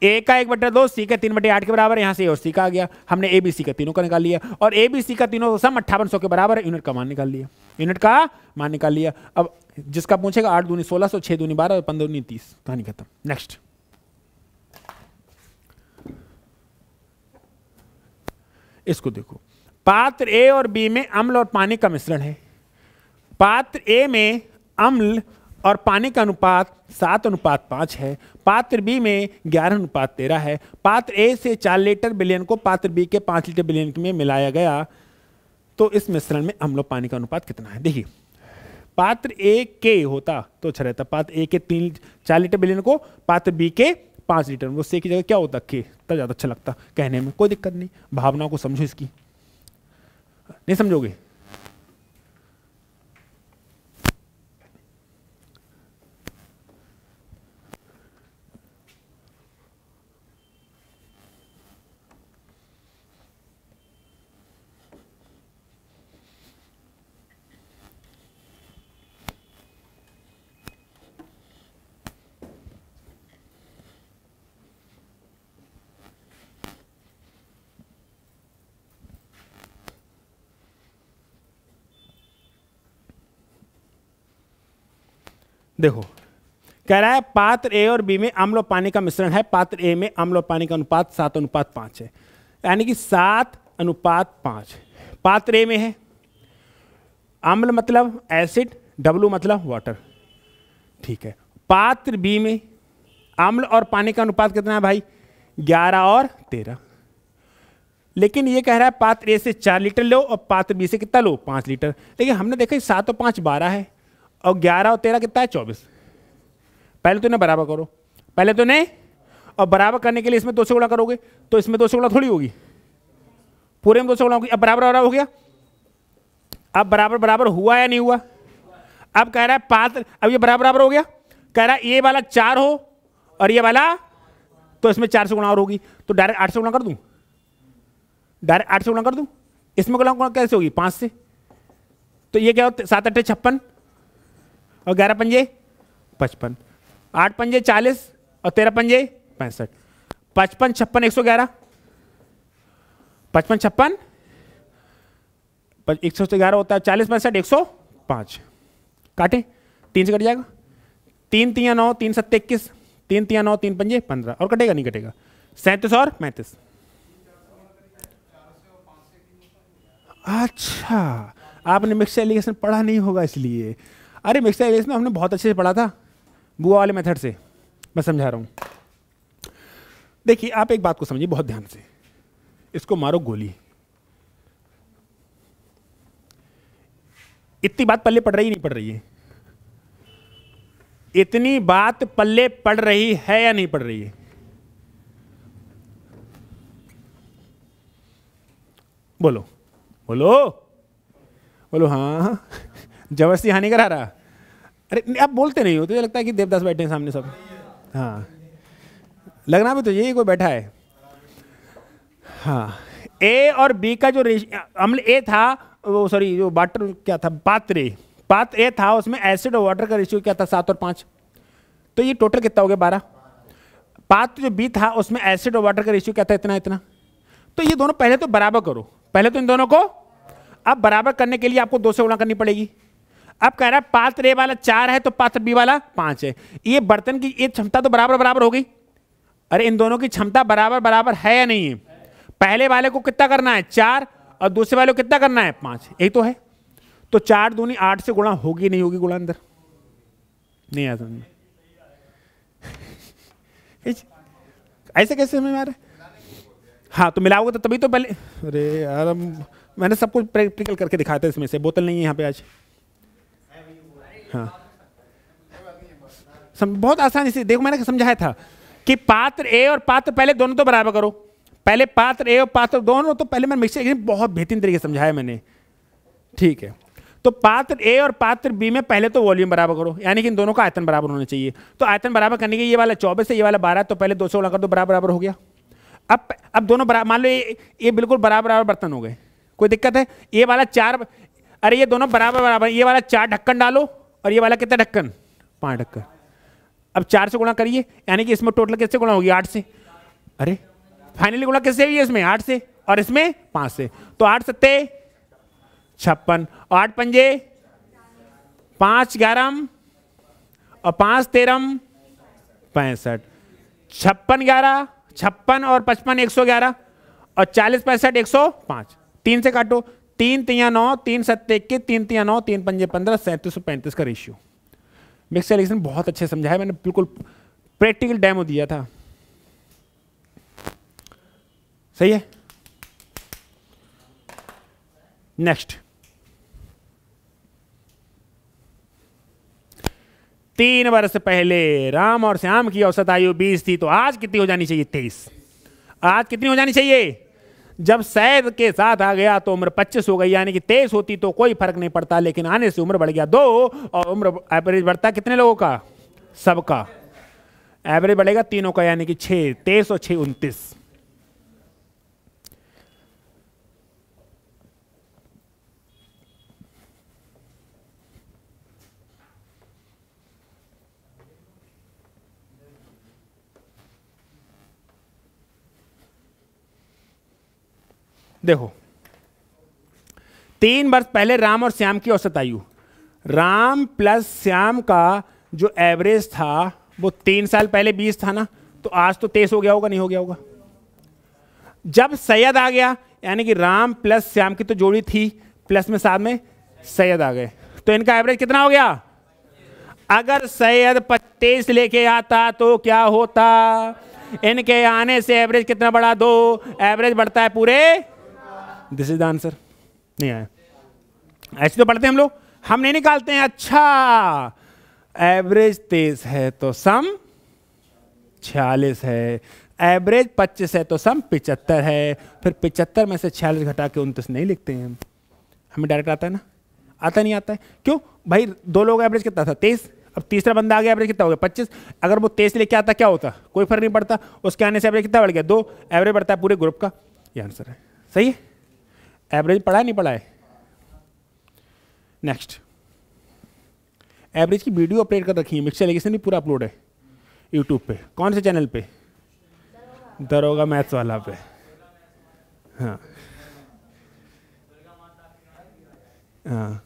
ए का 1/2, सी का 3/8 के बराबर है। यहां से ए और सी का आ गया। हमने ए बी सी का तीनों का निकाल लिया, और ए बी सी का तीनों सम 5800 के बराबर है। यूनिट का मान निकाल लिया, यूनिट का मान निकाल लिया। अब जिसका पूछेगा 8 दूनी 1600, 6 दूनी 12 और 15 दूनी 30। कहानी खत्म। नेक्स्ट, इसको देखो। पात्र ए और बी में अम्ल और पानी का मिश्रण है। पात्र ए में अम्ल और पानी का अनुपात 7:5 है। पात्र बी में 11:13 है। पात्र ए से 4 लीटर विलयन को पात्र बी के 5 लीटर विलयन में मिलाया गया, तो इस मिश्रण में अम्ल और पानी का अनुपात कितना है? देखिए, पात्र ए के होता तो अच्छा रहता। पात्र ए के 4 लीटर विलयन को पात्र बी के 5 लीटर, वो से की जगह क्या होता? के, तब ज्यादा अच्छा लगता कहने में। कोई दिक्कत नहीं, भावनाओं को समझो इसकी। नहीं समझोगे? देखो, कह रहा है पात्र ए और बी में अम्ल और पानी का मिश्रण है। पात्र ए में अम्ल और पानी का अनुपात 7:5 है, यानी कि 7:5 पात्र ए में है। अम्ल मतलब एसिड, डब्ल्यू मतलब वाटर, ठीक है। पात्र बी में अम्ल और पानी का अनुपात कितना है भाई? 11 और 13। लेकिन ये कह रहा है पात्र ए से 4 लीटर लो और पात्र बी से कितना लो? 5 लीटर। लेकिन हमने देखा 7 और 5 12 है, और 11 और 13 कितना है? 24। पहले तो इन्हें बराबर करो, पहले तो इन्हें, और बराबर करने के लिए इसमें 2 से गुणा करोगे तो इसमें 2 से गुणा थोड़ी होगी, पूरे में 2 से गुणा होगी। अब बराबर बराबर हो गया। अब बराबर बराबर हुआ या नहीं हुआ? अब कह रहा है पात्र, अब ये बराबर बराबर हो गया। कह रहा है ये वाला 4 हो और ये वाला, तो इसमें 4 से गुणा और होगी, तो डायरेक्ट 8 से गुणा कर दूं, डायरेक्ट 8 से गुणा कर दूं। इसमें गुणा कैसे होगी? 5 से। तो ये क्या होता है? 7 8 56 और 11 पंजे 55, 8 पंजे 40 और 13 पंजे 65। 55 56 111, 55 56 111 होता है। 40 65 105, काटे 3 से कट जाएगा। 3 3 9, 3 7 21, 3 3 9, 3 पंजे 15, और कटेगा नहीं कटेगा। 37 और 35। अच्छा, आपने मिक्सचर एलिगेशन पढ़ा नहीं होगा इसलिए। अरे मिक्सचर एलिगेशन हमने बहुत अच्छे से पढ़ा था, बुआ वाले मेथड से। मैं समझा रहा हूं। देखिए, आप एक बात को समझिए बहुत ध्यान से। इसको मारो गोली। इतनी बात पल्ले पड़ रही नहीं पड़ रही है? इतनी बात पल्ले पड़ रही है या नहीं पड़ रही है? बोलो बोलो बोलो। हाँ, जबरदस्ती हानि करा रहा। अरे आप बोलते नहीं हो, तो लगता है कि देवदास बैठे हैं सामने सब। हाँ, लगना भी तो यही कोई बैठा है। हाँ, ए और बी का जो अम्ल ए था, वो सॉरी जो वाटर क्या था, पात्र ए था, उसमें एसिड और वाटर का रेशियो क्या था? 7 और 5। तो ये टोटल कितना हो गया? 12। पात्र जो बी था उसमें एसिड और वाटर का रेशियो क्या था? इतना इतना। तो ये दोनों पहले तो बराबर करो, पहले तो इन दोनों को। अब बराबर करने के लिए आपको 2 से गुणा करनी पड़ेगी। अब कह रहा है पात्र ए वाला 4 है तो पात्र बी वाला 5 है। ये बर्तन की ये क्षमता तो बराबर बराबर हो गई। अरे इन दोनों की क्षमता बराबर बराबर है या नहीं है? पहले वाले को कितना करना है? 4, और दूसरे वाले को कितना करना है? 5। यही तो है। तो 4 दूनी 8 से गुणा होगी नहीं होगी? गुणा अंदर नहीं आया समझ में? ऐसे कैसे समझ में आ रहा है? हाँ, तो मिलाओगे तो तभी तो पहले। अरे यार, मैंने सब कुछ प्रैक्टिकल करके दिखाया था। इसमें से बोतल नहीं है यहाँ पे आज। हाँ बहुत आसानी से देखो, मैंने समझाया था कि पात्र ए और पात्र पहले दोनों तो बराबर करो। पहले पात्र ए और पात्र दोनों तो पहले मैंने मिक्सचर बहुत बेहतरीन तरीके से समझाया मैंने, ठीक है। तो पात्र ए और पात्र बी में पहले तो वॉल्यूम बराबर करो, यानी कि इन दोनों का आयतन बराबर होना चाहिए। तो आयतन बराबर करने के ये वाला 24 है, ये वाला 12, तो पहले 200 कर दो, बराबर बराबर हो गया। अब दोनों बराबर, मान लो ये बिल्कुल बराबर बराबर बर्तन हो गए, कोई दिक्कत है? ये वाला 4, अरे ये दोनों बराबर बराबर, ये वाला 4 ढक्कन डालो और ये वाला कितना ढक्कन? 5 ढक्कन। अब 4 से गुणा करिए, यानी कि इसमें टोटल किससे गुणा होगी? 8 से। अरे फाइनली गुणा किससे हुई है? इसमें 8 से और इसमें 5 से। तो 8 सत्ते 56 और 8 पंजे 5 11 और 5 13 65। 56 11, 56 और 55 111 और 40 65 105। 3 से काटो, 3 3 9, 3 7 21, 3 3 9, 3 5 15, 3735 का रेशियो। मिक्सचर एलिगेशन बहुत अच्छे समझाया मैंने, बिल्कुल प्रैक्टिकल डेमो दिया था। सही है। नेक्स्ट, 3 वर्ष पहले राम और श्याम की औसत आयु 20 थी, तो आज कितनी हो जानी चाहिए? 23। आज कितनी हो जानी चाहिए? जब सैद के साथ आ गया तो उम्र 25 हो गई, यानी कि 23 होती तो कोई फर्क नहीं पड़ता, लेकिन आने से उम्र बढ़ गया 2 और उम्र एवरेज बढ़ता कितने लोगों का? सबका। एवरेज बढ़ेगा तीनों का, यानी कि 6, 23 और 6 29। देखो, 3 वर्ष पहले राम और श्याम की औसत आयु, राम प्लस श्याम का जो एवरेज था वो 3 साल पहले 20 था ना, तो आज तो 23 हो गया होगा, नहीं हो गया होगा? जब सैयद आ गया, यानी कि राम प्लस श्याम की तो जोड़ी थी, प्लस में साथ में सैयद आ गए, तो इनका एवरेज कितना हो गया? अगर सैयद 23 लेके आता तो क्या होता? इनके आने से एवरेज कितना बढ़ा? 2। एवरेज बढ़ता है पूरे, दिस इज द आंसर। नहीं आया? ऐसे तो पढ़ते हैं हम लोग, हम नहीं निकालते हैं। अच्छा, एवरेज 23 है तो सम 46 है, एवरेज 25 है तो सम 75 है, फिर 75 में से 46 घटा के 29 नहीं लिखते हैं। हमें डायरेक्ट आता है ना? आता नहीं आता है? क्यों भाई? 2 लोग एवरेज कितना था? 23। अब तीसरा बंदा आ गया, एवरेज कितना हो गया? 25। अगर वो 23 लेके आता क्या होता? कोई फर्क नहीं पड़ता, उसके आने से एवरेज कितना बढ़ गया? 2। एवरेज बढ़ता है पूरे ग्रुप का, ये आंसर है। सही है? एवरेज पढ़ा है नहीं पढ़ा है? नेक्स्ट, एवरेज की वीडियो अपलोड कर रखी है, मिक्सचर एलिगेशन भी पूरा अपलोड है यूट्यूब पे। कौन से चैनल पे? दरोगा मैथ्स वाला पे। हाँ हाँ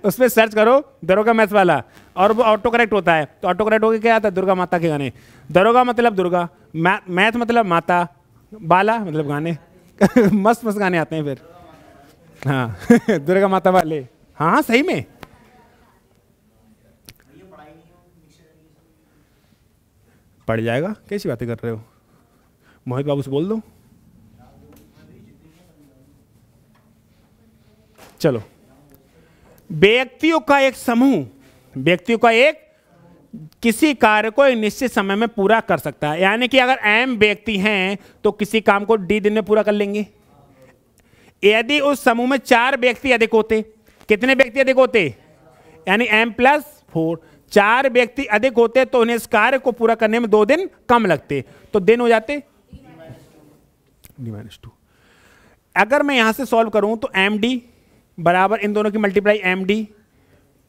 उस पर सर्च करो दरोगा मैथ्स वाला, और वो ऑटो करेक्ट होता है। तो ऑटो करेक्ट होकर क्या आता है? दुर्गा माता के गाने। दरोगा मतलब दुर्गा, मैथ मतलब माता, बाला मतलब गाने मस्त मस्त गाने आते हैं फिर। हाँ दुर्गा माता वाले। हाँ सही में पड़ जाएगा, कैसी बातें कर रहे हो? मोहित बाबू से बोल दो। चलो, व्यक्तियों का एक समूह, व्यक्तियों का एक किसी कार्य को एक निश्चित समय में पूरा कर सकता है, यानी कि अगर m व्यक्ति हैं तो किसी काम को d दिन में पूरा कर लेंगे। यदि उस समूह में 4 व्यक्ति अधिक होते, कितने व्यक्ति अधिक होते? यानी m+4, 4 व्यक्ति अधिक होते तो उन्हें इस कार्य को पूरा करने में 2 दिन कम लगते, तो दिन हो जाते d-2। अगर मैं यहां से सॉल्व करूं तो md बराबर इन दोनों की मल्टीप्लाई md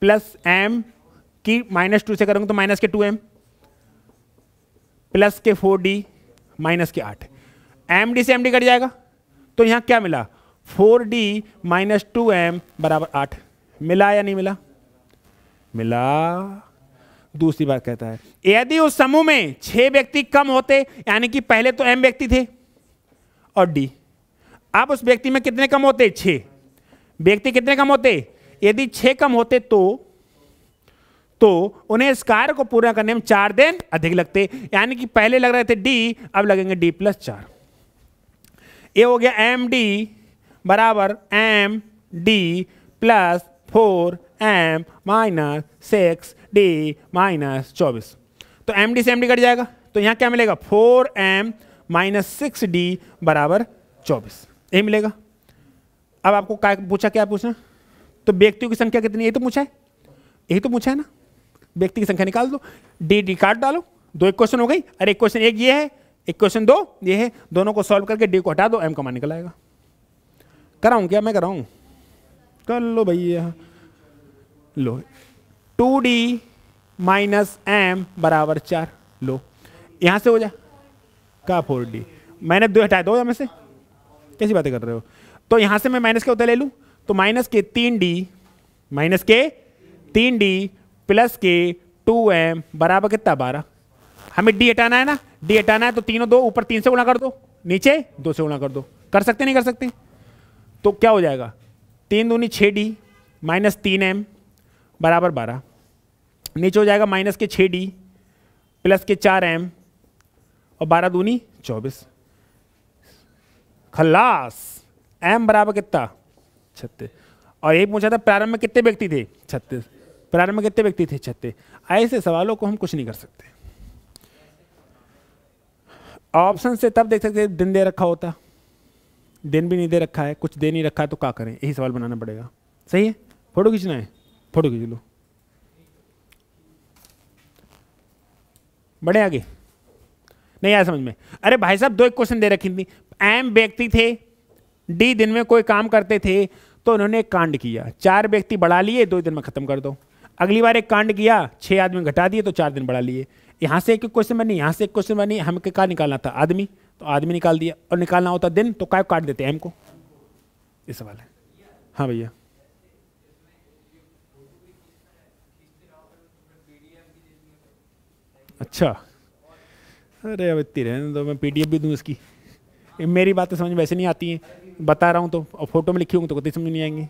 प्लस m की -2 से करूंगा तो माइनस के 2m प्लस के 4d माइनस के 8। md से md कट जाएगा, तो यहां क्या मिला? 4d माइनस 2m बराबर 8। मिला या नहीं मिला? मिला। दूसरी बात कहता है, यदि उस समूह में 6 व्यक्ति कम होते, यानी कि पहले तो m व्यक्ति थे और d, अब उस व्यक्ति में कितने कम होते? 6 व्यक्ति कितने कम होते? यदि 6 कम होते तो उन्हें इस कार्य को पूरा करने में 4 दिन अधिक लगते, यानी कि पहले लग रहे थे d, अब लगेंगे d+4। ये हो गया md बराबर md plus 4m minus 6d minus 24। तो md से md कट जाएगा, तो यहाँ क्या मिलेगा 4m माइनस 6d बराबर 24, यही मिलेगा। अब आपको क्या पूछा, क्या पूछना, तो व्यक्तियों की संख्या कितनी है, यही तो पूछा है, यही तो पूछा है ना, व्यक्ति की संख्या निकाल दो, डी काट डालो, दो इक्वेशन हो गई। अरे इक्वेशन एक ये है, इक्वेशन दो ये है, दोनों को सॉल्व करके डी को हटा दो, एम का मान निकल आएगा। कराऊं क्या, मैं कराऊं, कर लो भैया, लो 2d माइनस एम बराबर 4, लो यहां से हो जाए का 4d, मैंने 2 हटाए, 2 में से कैसी बातें कर रहे हो। तो यहां से मैं माइनस के होते ले लूं, तो माइनस के 3d प्लस के 2m बराबर कितना 12। हमें d हटाना है ना, d हटाना है तो तीनों दो, ऊपर 3 से गुणा कर दो, नीचे 2 से गुणा कर दो, कर सकते नहीं कर सकते, तो क्या हो जाएगा 3 दूनी 6d माइनस 3m बराबर 12, नीचे हो जाएगा माइनस के 6d प्लस के 4m और 12 दूनी 24, खलास। m बराबर कितना 36, और यही पूछा था प्रारंभ में कितने व्यक्ति थे 36, प्रारंभ में कितने व्यक्ति थे 36। ऐसे सवालों को हम कुछ नहीं कर सकते, ऑप्शन से तब देख सकते दिन दे रखा होता, दिन भी नहीं दे रखा है, कुछ दे नहीं रखा है, तो क्या करें, यही सवाल बनाना पड़ेगा। सही है, फोटो खींचना है, फोटो खींच लो, बढ़े आगे, नहीं आया समझ में। अरे भाई साहब 2 क्वेश्चन दे रखी थी, एम व्यक्ति थे, डी दिन में कोई काम करते थे, तो उन्होंने एक कांड किया, 4 व्यक्ति बढ़ा लिए, 2 दिन में खत्म कर दो। अगली बार एक कांड किया, 6 आदमी घटा दिए, तो 4 दिन बढ़ा लिए। यहाँ से एक क्वेश्चन बनी, यहाँ से एक क्वेश्चन बनी, हमें क्या निकालना था आदमी, तो आदमी निकाल दिया, और निकालना होता दिन तो काय काट देते एम को, ये सवाल है। हाँ भैया, अच्छा, अरे अब इतनी रहने दो, मैं पीडीएफ भी दूं इसकी, मेरी बातें समझ में वैसे नहीं आती हैं, बता रहा हूँ तो, और फोटो में लिखी हूँ तो कभी समझ नहीं आएंगी।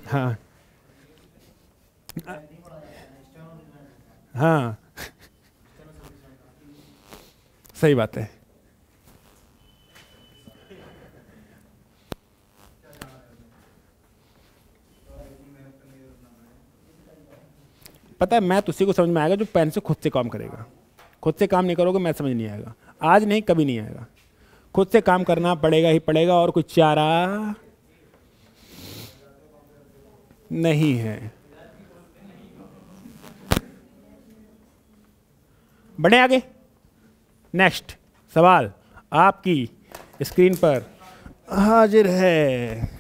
हाँ हाँ सही बात है। पता है मैथ उसी को समझ में आएगा जो पेन से खुद से काम करेगा, खुद से काम नहीं करोगे मैथ समझ नहीं आएगा, आज नहीं कभी नहीं आएगा, खुद से काम करना पड़ेगा ही पड़ेगा, और कुछ चारा नहीं है। बढ़े आगे, नेक्स्ट सवाल आपकी स्क्रीन पर हाजिर है।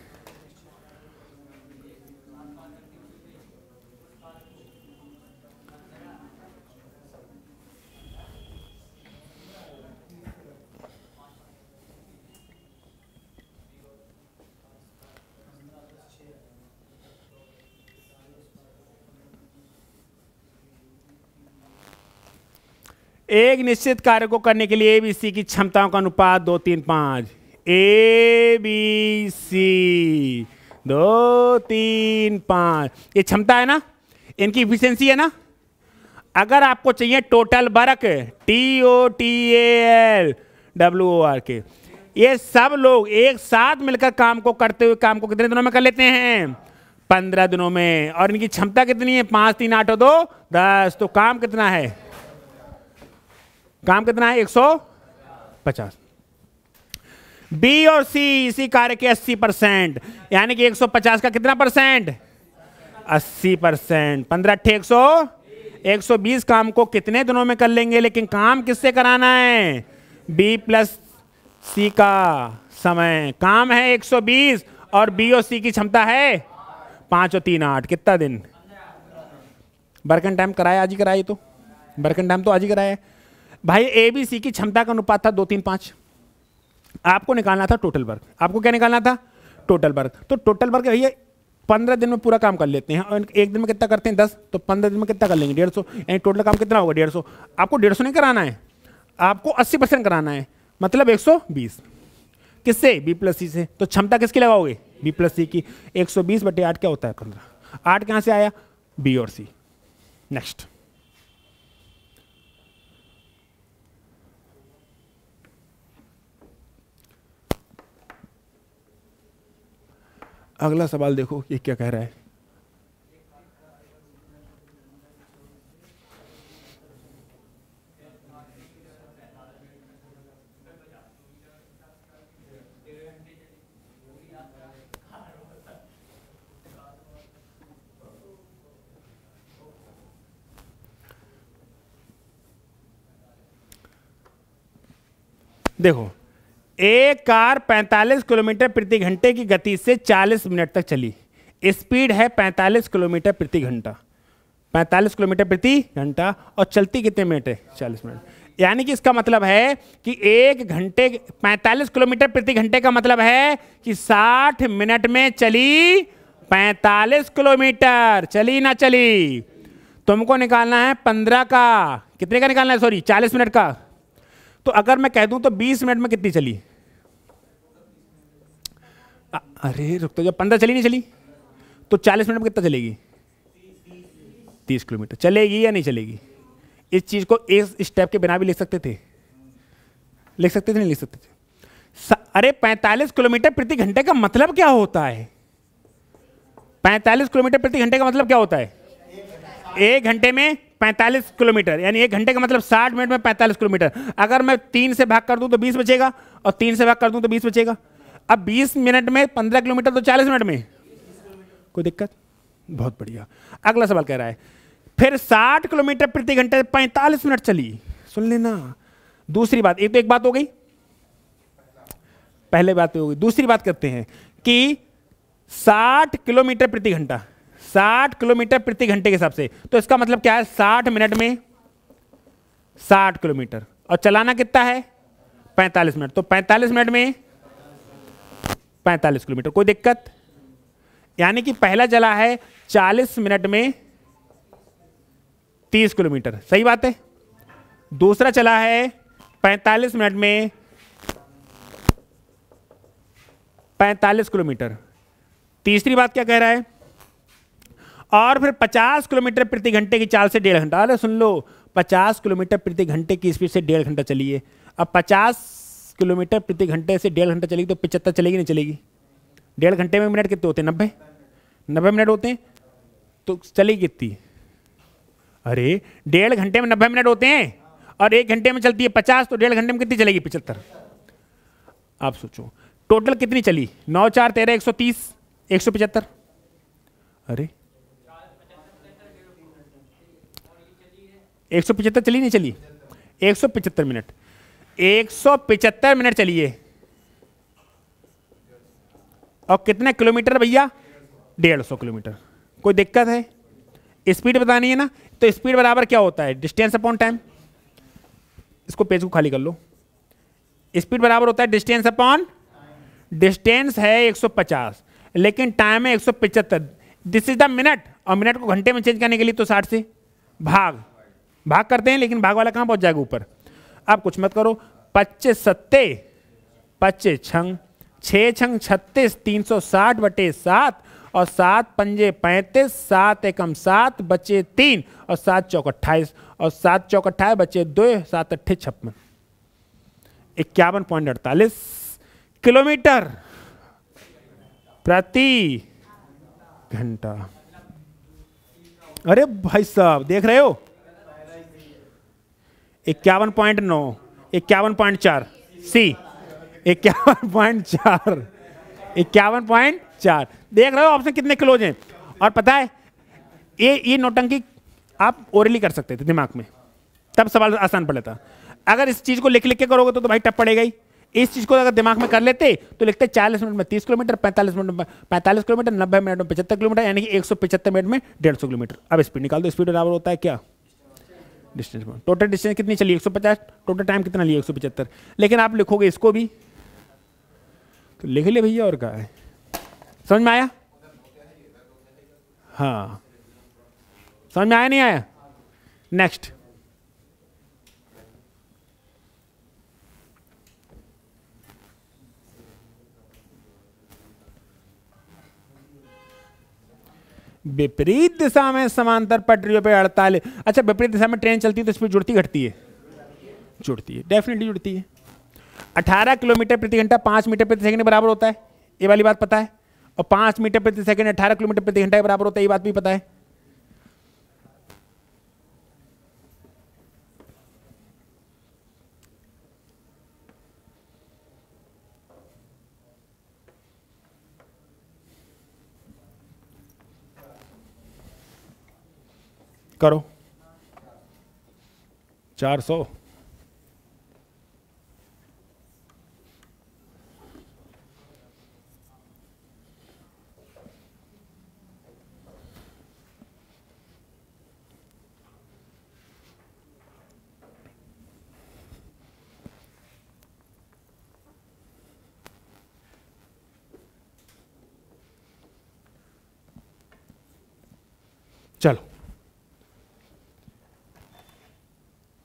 एक निश्चित कार्य को करने के लिए एबीसी की क्षमताओं का अनुपात 2 3 5, एबीसी 2 3 5, ये क्षमता है ना, इनकी इफिशिएंसी है ना। अगर आपको चाहिए टोटल वर्क, TOTAL के, ये सब लोग एक साथ मिलकर काम को करते हुए काम को कितने दिनों में कर लेते हैं 15 दिनों में, और इनकी क्षमता कितनी है 5 3 8 और 2 10, तो काम कितना है, काम कितना है 150। बी और सी इसी कार्य के 80%, यानी कि 150 का कितना परसेंट 80%, 15 100 120 काम को कितने दिनों में कर लेंगे, लेकिन काम किससे कराना है बी प्लस सी का समय, काम है 120 और बी और सी की क्षमता है 5 और 3 8, कितना दिन, वर्किंग टाइम कराया आज ही कराया, तो वर्किंग टाइम तो आज ही कराया भाई। ए बी सी की क्षमता का अनुपात था 2 3 5, आपको निकालना था टोटल वर्क, आपको क्या निकालना था टोटल वर्क, तो टोटल वर्क भैया 15 दिन में पूरा काम कर लेते हैं, और एक दिन में कितना करते हैं 10, तो 15 दिन में कितना कर लेंगे 150, यानी टोटल काम कितना होगा 150। आपको 150 नहीं कराना है, आपको 80% कराना है, मतलब 120 किससे बी प्लस सी से, तो क्षमता किसकी लगाओगे बी प्लस सी की, 120 बटे 8 क्या होता है 15, 8 कहाँ से आया बी और सी। नेक्स्ट अगला सवाल देखो ये क्या कह रहा है। देखो, एक कार 45 किलोमीटर प्रति घंटे की गति से 40 मिनट तक चली। स्पीड है 45 किलोमीटर प्रति घंटा, 45 किलोमीटर प्रति घंटा, और चलती कितने मिनट है? 40 मिनट। यानी कि इसका मतलब है कि एक घंटे 45 किलोमीटर प्रति घंटे का मतलब है कि 60 मिनट में चली 45 किलोमीटर। चली ना चली? तुमको निकालना है 15 का, कितने का निकालना है? सॉरी 40 मिनट का। तो अगर मैं कह दूं तो 20 मिनट में कितनी चली? अरे रुक तो, जब 15 चली नहीं चली तो 40 मिनट में कितना चलेगी? 30 किलोमीटर। चलेगी या नहीं चलेगी? इस चीज को एक स्टेप के बिना भी लिख सकते थे, लिख सकते थे, नहीं लिख सकते थे? अरे 45 किलोमीटर प्रति घंटे का मतलब क्या होता है? 45 किलोमीटर प्रति घंटे का मतलब क्या होता है? एक घंटे में 45 किलोमीटर, यानी एक घंटे का मतलब 60 मिनट में 45 किलोमीटर। अगर मैं 3 से भाग कर दूं तो 20 बचेगा, और 3 से भाग कर दूं तो 20 बचेगा। अब 20 मिनट में 15 किलोमीटर, तो 40 मिनट में कोई दिक्कत? बहुत बढ़िया। अगला सवाल कह रहा है फिर 60 किलोमीटर प्रति घंटे 45 मिनट चली। सुन लेना। दूसरी बात, एक तो एक बात हो गई, पहले बात पे हो गई। दूसरी बात करते हैं कि 60 किलोमीटर प्रति घंटा, 60 किलोमीटर प्रति घंटे के हिसाब से, तो इसका मतलब क्या है? 60 मिनट में 60 किलोमीटर, और चलाना कितना है? 45 मिनट। तो 45 मिनट में 45 किलोमीटर। कोई दिक्कत? यानी कि पहला चला है 40 मिनट में 30 किलोमीटर, सही बात है। दूसरा चला है 45 मिनट में 45 किलोमीटर। तीसरी बात क्या कह रहा है? और फिर 50 किलोमीटर प्रति घंटे की चाल से 1.5 घंटा। अरे सुन लो, 50 किलोमीटर प्रति घंटे की स्पीड से 1.5 घंटा चलिए। अब 50 किलोमीटर प्रति घंटे से 1.5 घंटा चलेगी तो 75 चलेगी, नहीं चलेगी? 1.5 घंटे में मिनट कितने होते हैं? 90 मिनट होते हैं। तो चलेगी कितनी? अरे 1.5 घंटे में 90 मिनट होते हैं, और 1 घंटे में चलती है 50, तो 1.5 घंटे में कितनी चलेगी? 75। आप सोचो टोटल कितनी चली? 9 4 13 130, 175। अरे 175 चली, नहीं चली? 175 मिनट, 175 मिनट चलिए। और कितने किलोमीटर भैया? 150 किलोमीटर। कोई दिक्कत है? स्पीड बतानी है ना, तो स्पीड बराबर क्या होता है? Distance upon time. इसको पेज को खाली कर लो। स्पीड बराबर होता है डिस्टेंस अपॉन, डिस्टेंस है 150 लेकिन टाइम है 175। दिस इज द मिनट, और मिनट को घंटे में चेंज करने के लिए तो 60 से भाग करते हैं, लेकिन भाग वाला कहां पहुंच जाएगा? ऊपर। अब कुछ मत करो। 25 सत्ते 25 छंग 6 छंग 36, 360 बटे 7, और 7 पंजे 35, 7 एकम 7 बचे 3, और 7 चौक 28, और 7 चौक 28 बचे 2, 7 अट्ठे 56, 51.48 किलोमीटर प्रति घंटा। अरे भाई साहब देख रहे हो? 51.9, 51.4 सी, 51.4, 51.4। देख रहे हो ऑप्शन कितने क्लोज हैं? और पता है ये नोटंकी आप ओरली कर सकते थे दिमाग में, तब सवाल आसान पड़ जाता। अगर इस चीज को लिख लिख के करोगे तो भाई टप पड़ेगा ही। इस चीज को अगर दिमाग में कर लेते तो लिखते 40 मिनट में 30 किलोमीटर, 45 मिनट में 45 किलोमीटर, 90 मिनट में 75 किलोमीटर, यानी कि 175 मिनट में 150 किलोमीटर। अब स्पीड निकाल दो। स्पीड बराबर होता है क्या? डिस्टेंस। टोटल डिस्टेंस कितनी चली? 150। टोटल टाइम कितना लिया? 175। लेकिन आप लिखोगे इसको भी तो लिख ले भैया, और क्या है? समझ में आया? हाँ समझ में आया, नहीं आया? नेक्स्ट। विपरीत दिशा में समांतर पटरियों पे 48। अच्छा, विपरीत दिशा में ट्रेन चलती है तो स्पीड जुड़ती घटती है? जुड़ती है, डेफिनेटली जुड़ती है। 18 किलोमीटर प्रति घंटा 5 मीटर प्रति सेकंड बराबर होता है, ये वाली बात पता है। और 5 मीटर प्रति सेकंड 18 किलोमीटर प्रति घंटा के बराबर होता है, ये बात भी पता है। करो 400। चलो,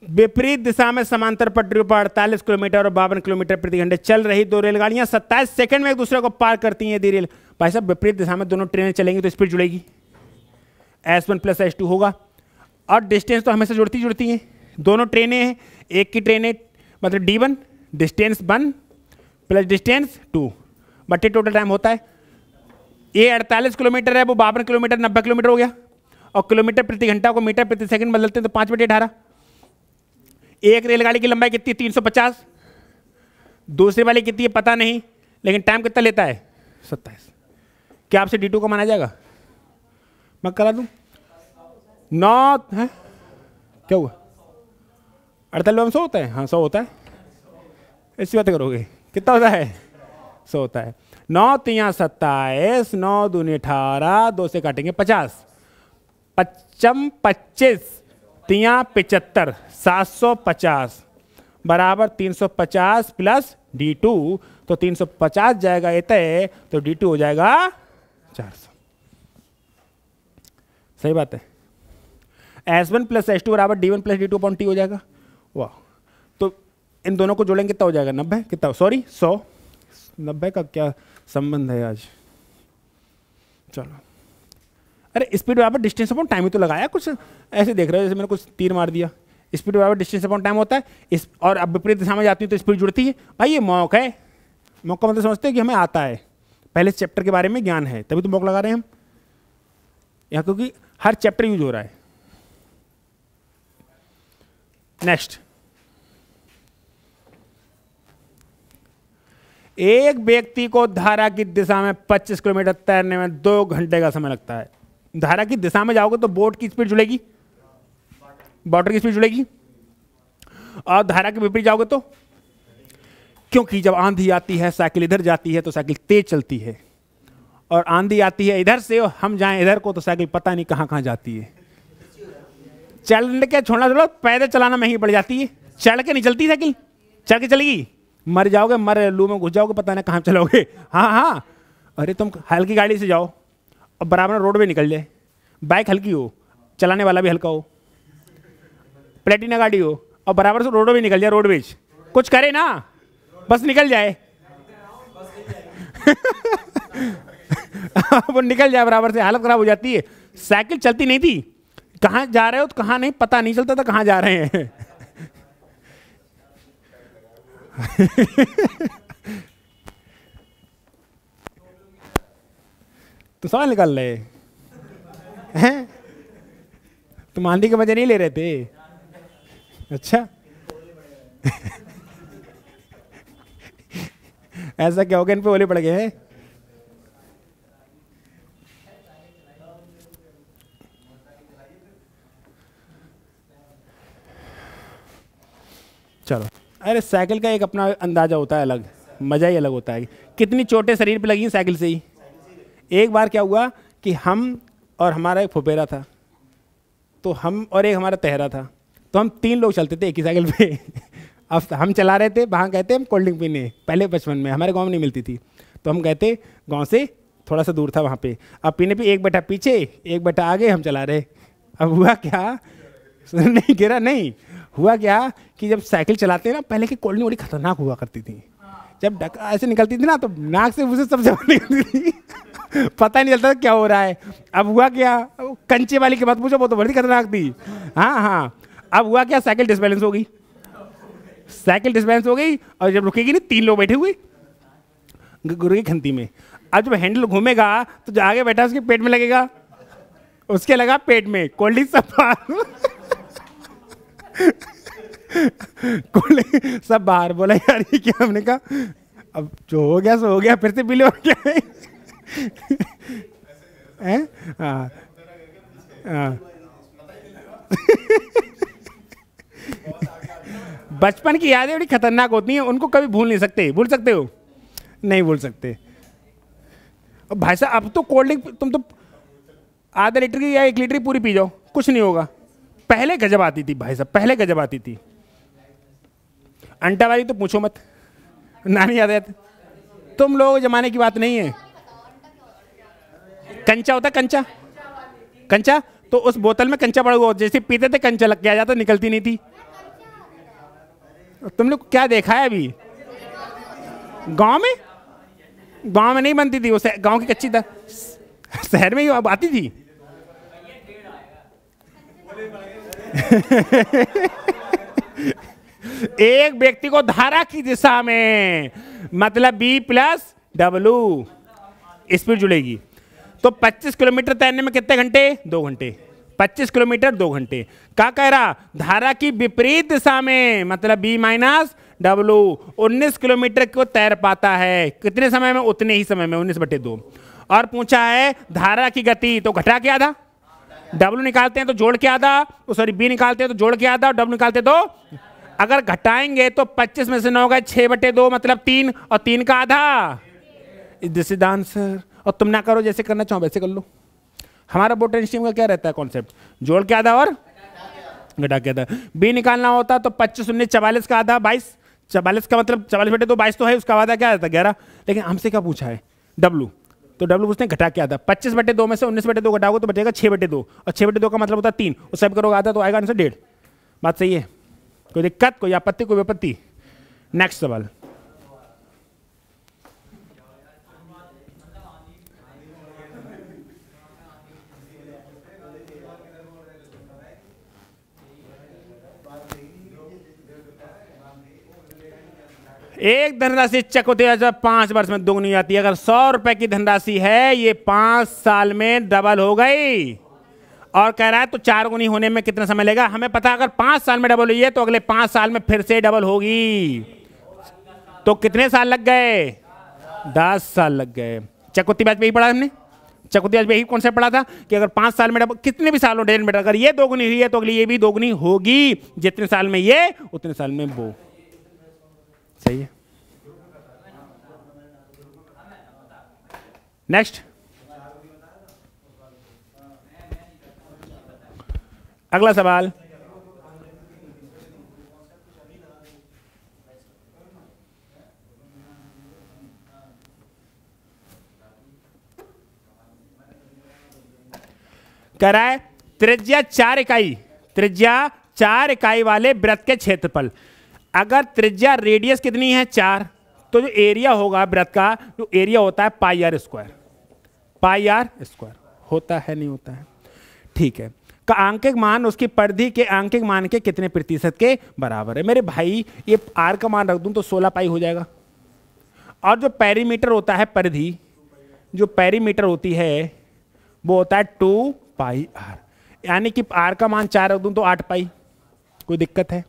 विपरीत दिशा में समांतर पटरियों पर 48 किलोमीटर और 52 किलोमीटर प्रति घंटे चल रही दो रेलगाड़ियां 27 सेकंड में एक दूसरे को पार करती हैं। यदि रेल भाई साहब विपरीत दिशा में दोनों ट्रेनें चलेंगी तो स्पीड जुड़ेगी, S1 प्लस S2 होगा। और डिस्टेंस तो हमेशा जुड़ती हैं, दोनों ट्रेनें हैं, एक की ट्रेनें मतलब D1 डिस्टेंस 1 प्लस डिस्टेंस 2 बटे टोटल टाइम होता है। ये 48 किलोमीटर है, वो 52 किलोमीटर 90 किलोमीटर हो गया। और किलोमीटर प्रति घंटा को मीटर प्रति सेकंड बदलते हैं तो 5/18। एक रेलगाड़ी की लंबाई कितनी है 350, दूसरी वाली कितनी है पता नहीं, लेकिन टाइम कितना लेता है 27। क्या आपसे D2 को माना जाएगा? मैं करा दूं 9 है, क्या हुआ 48 में 100 होता है? हाँ 100 होता है, ऐसी बात करोगे कितना होता है 100 होता है। 9 3 27, 9 2 18, 2 से काटेंगे 50, 55 25 3 75, 750 बराबर 350 प्लस D2, तो 350 जाएगा ये तय, तो D2 हो जाएगा 400। सही बात है। S1 प्लस S2 बराबर D1 plus D2 upon T हो जाएगा। वाह, तो इन दोनों को जोड़ेंगे कितना हो जाएगा 90, कितना सॉरी 100। 90 का क्या संबंध है आज? चलो, अरे स्पीड बराबर डिस्टेंस अपॉन टाइम ही तो लगाया, कुछ ऐसे देख रहे हो जैसे मैंने कुछ तीर मार दिया। स्पीड बराबर डिस्टेंस अपॉन टाइम होता है इस, और अब विपरीत दिशा में जाती है तो स्पीड जुड़ती है। भाई ये मॉक है, मॉक का मतलब समझते हैं कि हमें आता है, पहले चैप्टर के बारे में ज्ञान है, तभी तो मॉक लगा रहे हैं हम यहाँ, क्योंकि हर चैप्टर यूज हो रहा है। नेक्स्ट, एक व्यक्ति को धारा की दिशा में 25 किलोमीटर तैरने में 2 घंटे का समय लगता है। धारा की दिशा में जाओगे तो बोट की स्पीड जुड़ेगी, वाटर की स्पीड जुड़ेगी, और धारा के विपरीत जाओगे तो, क्योंकि जब आंधी आती है साइकिल इधर जाती है तो साइकिल तेज चलती है, और आंधी आती है इधर से और हम जाएं इधर को तो साइकिल पता नहीं कहां कहां जाती है। चलने के छोड़ना छोड़ो, पैदल चलाना महंगी पड़ जाती है, चढ़ के नहीं चलती साइकिल, चढ़ के चलेगी मर जाओगे, मर लू में घुस जाओगे, पता नहीं कहाँ चलोगे। हाँ हाँ, अरे तुम हल्की गाड़ी से जाओ और बराबर रोड पे निकल जाए, बाइक हल्की हो, चलाने वाला भी हल्का हो, प्लेटिना गाड़ी हो और बराबर से रोड पे निकल जाए, रोडवेज कुछ करे ना, बस निकल जाए वो निकल जाए बराबर से, हालत खराब हो जाती है। साइकिल चलती नहीं थी, कहाँ जा रहे हो तो कहाँ नहीं पता नहीं चलता था कहाँ जा रहे हैं तो सवाल निकाल रहे हैं, तुम आंधी के मजे नहीं ले रहे थे? अच्छा ऐसा क्या हो गया, इन पे ओले पड़ गए हैं? चलो, अरे साइकिल का एक अपना अंदाजा होता है अलग, मजा ही अलग होता है। कितनी चोटें शरीर पे लगी साइकिल से ही। एक बार क्या हुआ कि हम और हमारा एक फुफेरा था, तो हम और एक हमारा तहरा था, तो हम 3 लोग चलते थे एक ही साइकिल पे अब हम चला रहे थे, वहाँ कहते हम कोल्ड ड्रिंक पीने, पहले बचपन में हमारे गांव में नहीं मिलती थी, तो हम कहते गांव से थोड़ा सा दूर था वहाँ पे, अब पीने पे एक बैठा पीछे एक बैठा आगे, हम चला रहे। अब हुआ क्या, नहीं गिरा नहीं, हुआ क्या कि जब साइकिल चलाते हैं ना, पहले की कोल्ड ड्रिंक बड़ी खतरनाक हुआ करती थी, जब ढक्का ऐसे निकलती थी ना तो नाक से उसे सब जमा निकलती थी पता ही नहीं चलता था क्या हो रहा है। अब हुआ क्या, कंचे वाली की बात पूछो, वो तो बड़ी खतरनाक थी। हाँ हाँ, अब हुआ क्या, साइकिल डिसबैलेंस हो गई, साइकिल डिसबैलेंस हो गई, और जब रुकेगी नहीं 3 लोग बैठे हुए, गुरु की खंती में। अब जब हैंडल घूमेगा तो जो आगे बैठा उसके पेट में लगेगा, उसके लगा पेट में, कोल्ड ड्रिंक सब बाहर कोल्ड ड्रिंक सब बाहर। बोला यार ये क्या, हमने कहा अब जो हो गया सो हो गया, फिर से पी लो क्या है। हाँ हाँ बचपन की यादें बड़ी खतरनाक होती हैं, उनको कभी भूल नहीं सकते। भूल सकते हो? नहीं भूल सकते। अब भाई साहब अब तो कोल्ड ड्रिंक तुम तो आधा लीटर की या 1 लीटर की पूरी पी जाओ, कुछ नहीं होगा। पहले गजब आती थी भाई साहब, पहले गजब आती थी। अंटा वाली तो पूछो मत, नानी याद है, तुम लोग जमाने की बात नहीं है। कंचा होता, कंचा कंचा तो उस बोतल में कंचा पड़ा हुआ, जैसे पीते थे कंचा लग के आ जाता, निकलती नहीं थी। तुम लोग क्या देखा है अभी? गांव में, गांव में नहीं बनती थी वो, गांव की कच्ची था, शहर में ही अब आती थी। एक व्यक्ति को धारा की दिशा में, मतलब B+W स्पीड जुड़ेगी। तो 25 किलोमीटर तैरने में कितने घंटे? 2 घंटे। 25 किलोमीटर 2 घंटे। क्या कह रहा? धारा की विपरीत दिशा में, मतलब B-W 19 किलोमीटर को तैर पाता है। कितने समय में? उतने ही समय में, 19/2। और पूछा है धारा की गति, तो घटा के आधा, W निकालते हैं तो जोड़ के आधा, सॉरी B निकालते हैं तो जोड़ के आधा, और W निकालते तो, अगर घटाएंगे तो 25 में से 9 गए, 6/2 मतलब 3, और 3 का आधा। This is the answer. और तुम ना करो, जैसे करना चाहो वैसे कर लो। हमारा बोर्ड स्ट्रीम का क्या रहता है कॉन्सेप्ट? जोड़ के आधा और घटा के आधा। B निकालना होता तो 25 19 44 का आधा 22, 44 का मतलब 44/2 22 तो है, उसका आधा क्या रहता? 11। लेकिन हमसे क्या पूछा है? W, तो W पूछते हैं घटा के आधा। 25/2 में से 19/2 घटाओगे तो बचेगा 6/2, और 6/2 का मतलब होता है 3, और सब करोगे आधा तो आएगा आंसर 1.5। बात सही है? कोई दिक्कत, कोई आपत्ति, कोई विपत्ति? नेक्स्ट सवाल। एक धनराशि चेक होती है जब 5 वर्ष में दोगुनी आती है। अगर 100 रुपए की धनराशि है, ये 5 साल में डबल हो गई, और कह रहा है तो 4 गुनी होने में कितना समय लगेगा? हमें पता है अगर 5 साल में डबल हुई है तो अगले 5 साल में फिर से डबल होगी। तो कितने साल लग गए? 10 साल लग गए। चकुत्ती ब्याज पे ही पढ़ा हमने, चकुत्ती ब्याज पे ही कॉन्सेप्ट पढ़ा था कि अगर 5 साल में डबल, कितने भी सालों डेढ़ में, अगर ये 2 गुनी हुई है तो अगली ये भी 2 गुनी होगी। जितने साल में ये, उतने साल में वो। सही है। नेक्स्ट, अगला सवाल। कह रहा है त्रिज्या 4 इकाई, त्रिज्या 4 इकाई वाले वृत्त के क्षेत्रफल। अगर त्रिज्या रेडियस कितनी है? 4, तो जो एरिया होगा वृत्त का, जो एरिया होता है πr²। πr² होता है, नहीं होता है? ठीक है। का आंकिक मान उसकी परिधि के आंकिक मान के कितने प्रतिशत के बराबर है? मेरे भाई ये r का मान रख दूं तो 16 पाई हो जाएगा। और जो पेरीमीटर होता है, परिधि जो पेरीमीटर होती है वो होता है 2πr, यानी कि r का मान 4 रख दूं तो 8 पाई। कोई दिक्कत है?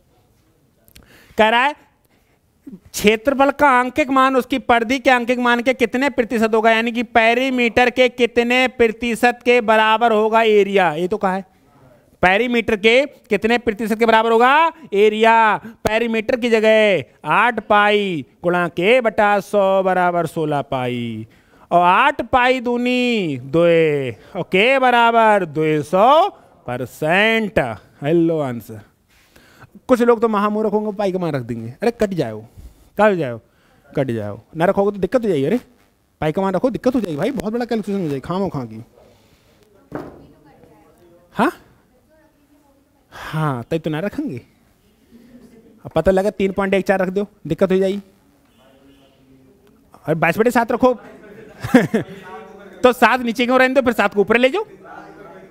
कह रहा है क्षेत्रफल का आंकिक मान उसकी परिधि के आंकिक मान के कितने प्रतिशत होगा, यानी कि पेरीमीटर के कितने प्रतिशत के बराबर होगा एरिया। ये तो कहा है पेरीमीटर के कितने प्रतिशत के बराबर होगा एरिया। पेरीमीटर की जगह 8 पाई गुणा के बटा 100 बराबर 16 पाई, और 8 पाई दूनी 2, और के बराबर 200%। Hello answer. कुछ लोग तो महामूर्ख होंगे, पाई का मान रख देंगे। अरे कट जाओ, क्या हो जाओ, कट जाओ। ना रखोगे तो दिक्कत हो जाएगी। अरे पाई का मान रखो, दिक्कत हो जाएगी भाई, बहुत बड़ा कैलकुलेशन हो जाएगी खामो खां की। हाँ हाँ, तब तो ना रखेंगे। अब पता लगा 3.14 रख दो, दिक्कत हो जाएगी। और 22/7 रखो तो 7 नीचे क्यों रहने दो, फिर 7 को ऊपर ले जाओ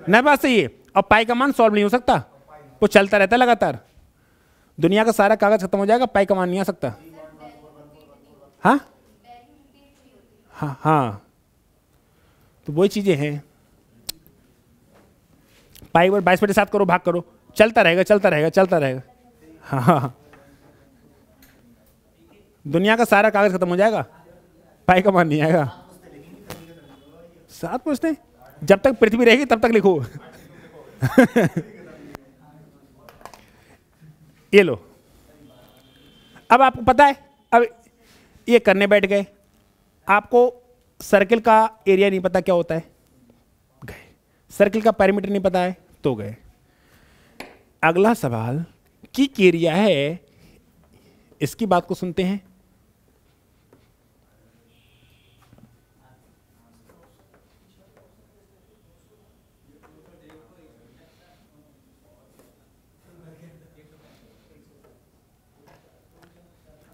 ना। बात सही है। अब पाई का मान सॉल्व नहीं हो सकता, वो चलता रहता लगातार। दुनिया का सारा कागज खत्म हो जाएगा, पाई का मान नहीं आ सकता। हाँ हाँ हाँ, तो वही चीजें हैं। पाई और 22/7 करो, भाग करो, चलता रहेगा चलता रहेगा चलता रहेगा। हाँ हाँ, दुनिया का सारा कागज खत्म हो जाएगा, पाई का मान नहीं आएगा। 7 पूछते, जब तक पृथ्वी रहेगी तब तक लिखो। ये लो, अब आपको पता है, अब ये करने बैठ गए, आपको सर्किल का एरिया नहीं पता क्या होता है, गए। सर्किल का पैरामीटर नहीं पता है तो गए। अगला सवाल किक एरिया है, इसकी बात को सुनते हैं।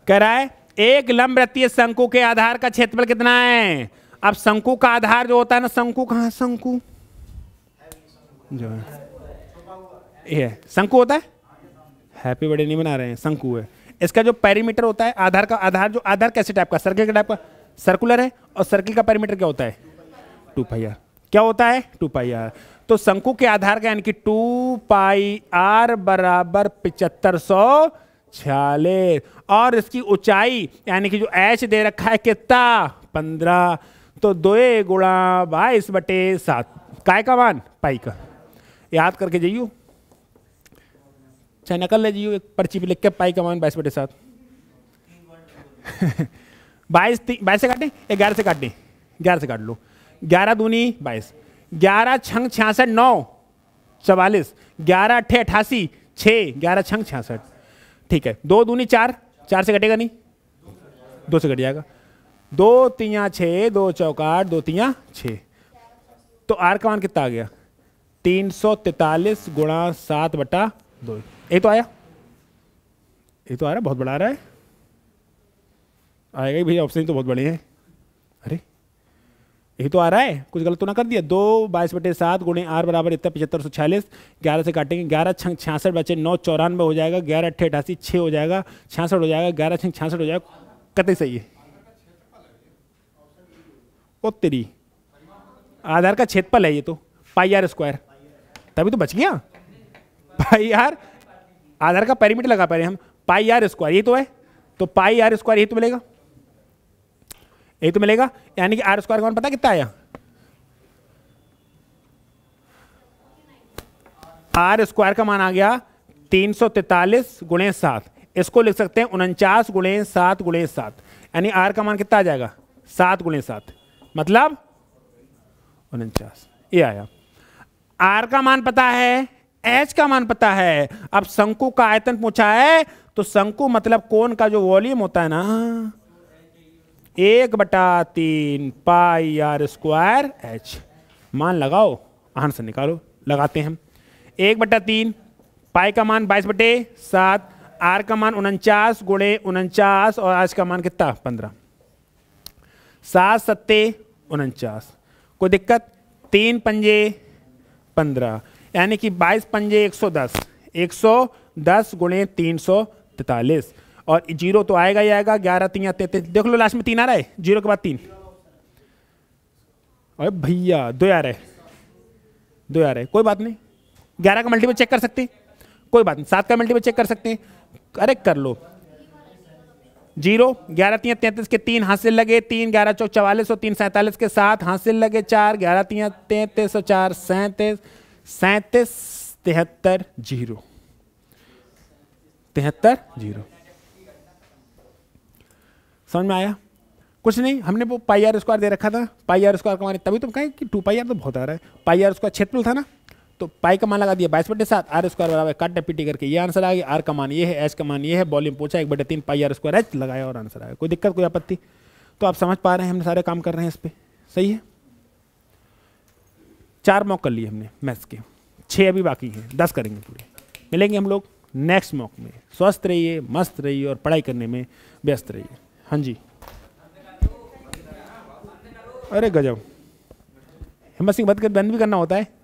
कह रहा है एक लंबवृत्तीय शंकु के आधार का क्षेत्रफल कितना है। अब शंकु का आधार जो होता है ना, शंकु कहां है, शंकु जो है ये शंकु होता है, हैप्पी बर्थडे नहीं बना रहे हैं, शंकु है। इसका जो पेरीमीटर होता है, आधार का आधार, जो आधार कैसे टाइप का, सर्किल का टाइप का, सर्कुलर है, और सर्किल का पेरीमीटर क्या होता है, 2πr। क्या होता है, 2πr। तो शंकु के आधार का यानी कि 2πr बराबर 7546, और इसकी ऊंचाई यानी कि जो h दे रखा है कितना, 15, तो 2 गुणा 22/7, काय का मान, पाई का। याद करके जाइयो, चाहे नकल ले जाइयो, एक पर्ची पे लिख के पाई का मान 22/7। 22 से काटें, 11 से काटें, 11 से काट लो, 11 दूनी 22, 11 छंग 66 9 44, 11 अट्ठे 88 6, 11 छंग 66, ठीक है। 2 दूनी 4, 4 से कटेगा नहीं, 2 से कट जाएगा, 2 3 6, 2 चौका 8, 2 3 6, तो आर का मान कितना आ गया, 343 गुणा 7/2। ये तो आया, ये तो आ रहा है, बहुत बड़ा आ रहा है, आएगा ही भैया, ऑप्शन तो बहुत बड़े हैं। अरे ये तो आ रहा है, कुछ गलत तो ना कर दिया। 2 22/7 गुणे आर बराबर इतना 7546, 11 से काटेंगे, 11 छंग 66 बचे 9 94 हो जाएगा, 11 अट्ठे 88 6 हो जाएगा, 66 हो जाएगा, 11 छंग 66 हो जाएगा, कतई सही है। ओ तेरी, आधार का क्षेत्रफल है ये तो, πr², तभी तो बच गया। πr आधार का पेरीमीटर लगा पा रहे हम, πr², ये तो है, तो πr² यही तो मिलेगा, यही तो मिलेगा, यानी कि r² का मान पता कितना आया, r² का मान आ गया 343 गुणे 7, इसको लिख सकते हैं 49 गुणे 7 गुणे 7, यानी r का मान कितना आ जाएगा, 7 गुणे 7, मतलब 49, ये आया। r का मान पता है, h का मान पता है। अब शंकु का आयतन पूछा है, तो शंकु मतलब कोन का जो वॉल्यूम होता है ना, 1/3 πr² h, मान लगाओ, आंसर निकालो, लगाते हैं हम। 1/3, पाई का मान 22/7, आर का मान 49 गुणे 49, और आज का मान कितना, 15, 7 7 49, कोई दिक्कत, 3 पंजे 15, यानी कि 22 पंजे 110, 110 गुणे 343, और जीरो तो आएगा ही आएगा, 11 3 33, देख लो लास्ट में 3 आ रहा है, जीरो के बाद 3, अरे भैया 2 आ रहा है, 2 आ रहा है, कोई बात नहीं, 11 का मल्टीपल चेक कर सकते हैं, कोई बात नहीं, 7 का मल्टीपल चेक कर सकते हैं, अरे कर लो, 0, 11 3 33 के 3 हाथ से लगे, 3 11 चौक 44 और 3 47 के 7 हाथ से लगे, 4 11 3 33 और 4 37 37 73 0 73 0। समझ में आया, कुछ नहीं, हमने वो πr² दे रखा था, πr² का मान, तभी तो कहें कि 2πr तो बहुत आ रहा है, πr² क्षेत्रफल था ना, तो पाई का मान लगा दिया 22/7, r² बराबर काट पीटी करके ये आंसर आ गया। आर का मान ये है, एच का मान ये है, वॉल्यूम पूछा 1/3 πr² h लगाया और आंसर आया। कोई दिक्कत कोई आपत्ति, तो आप समझ पा रहे हैं, हम सारे काम कर रहे हैं इस पर, सही है। 4 मॉक कर लिए हमने मैथ्स के, 6 अभी बाकी हैं, 10 करेंगे पूरे। मिलेंगे हम लोग नेक्स्ट मॉक में। स्वस्थ रहिए, मस्त रहिए और पढ़ाई करने में व्यस्त रहिए। हाँ जी, अरे गजब, हिम्मत सिंह बंद भी करना होता है।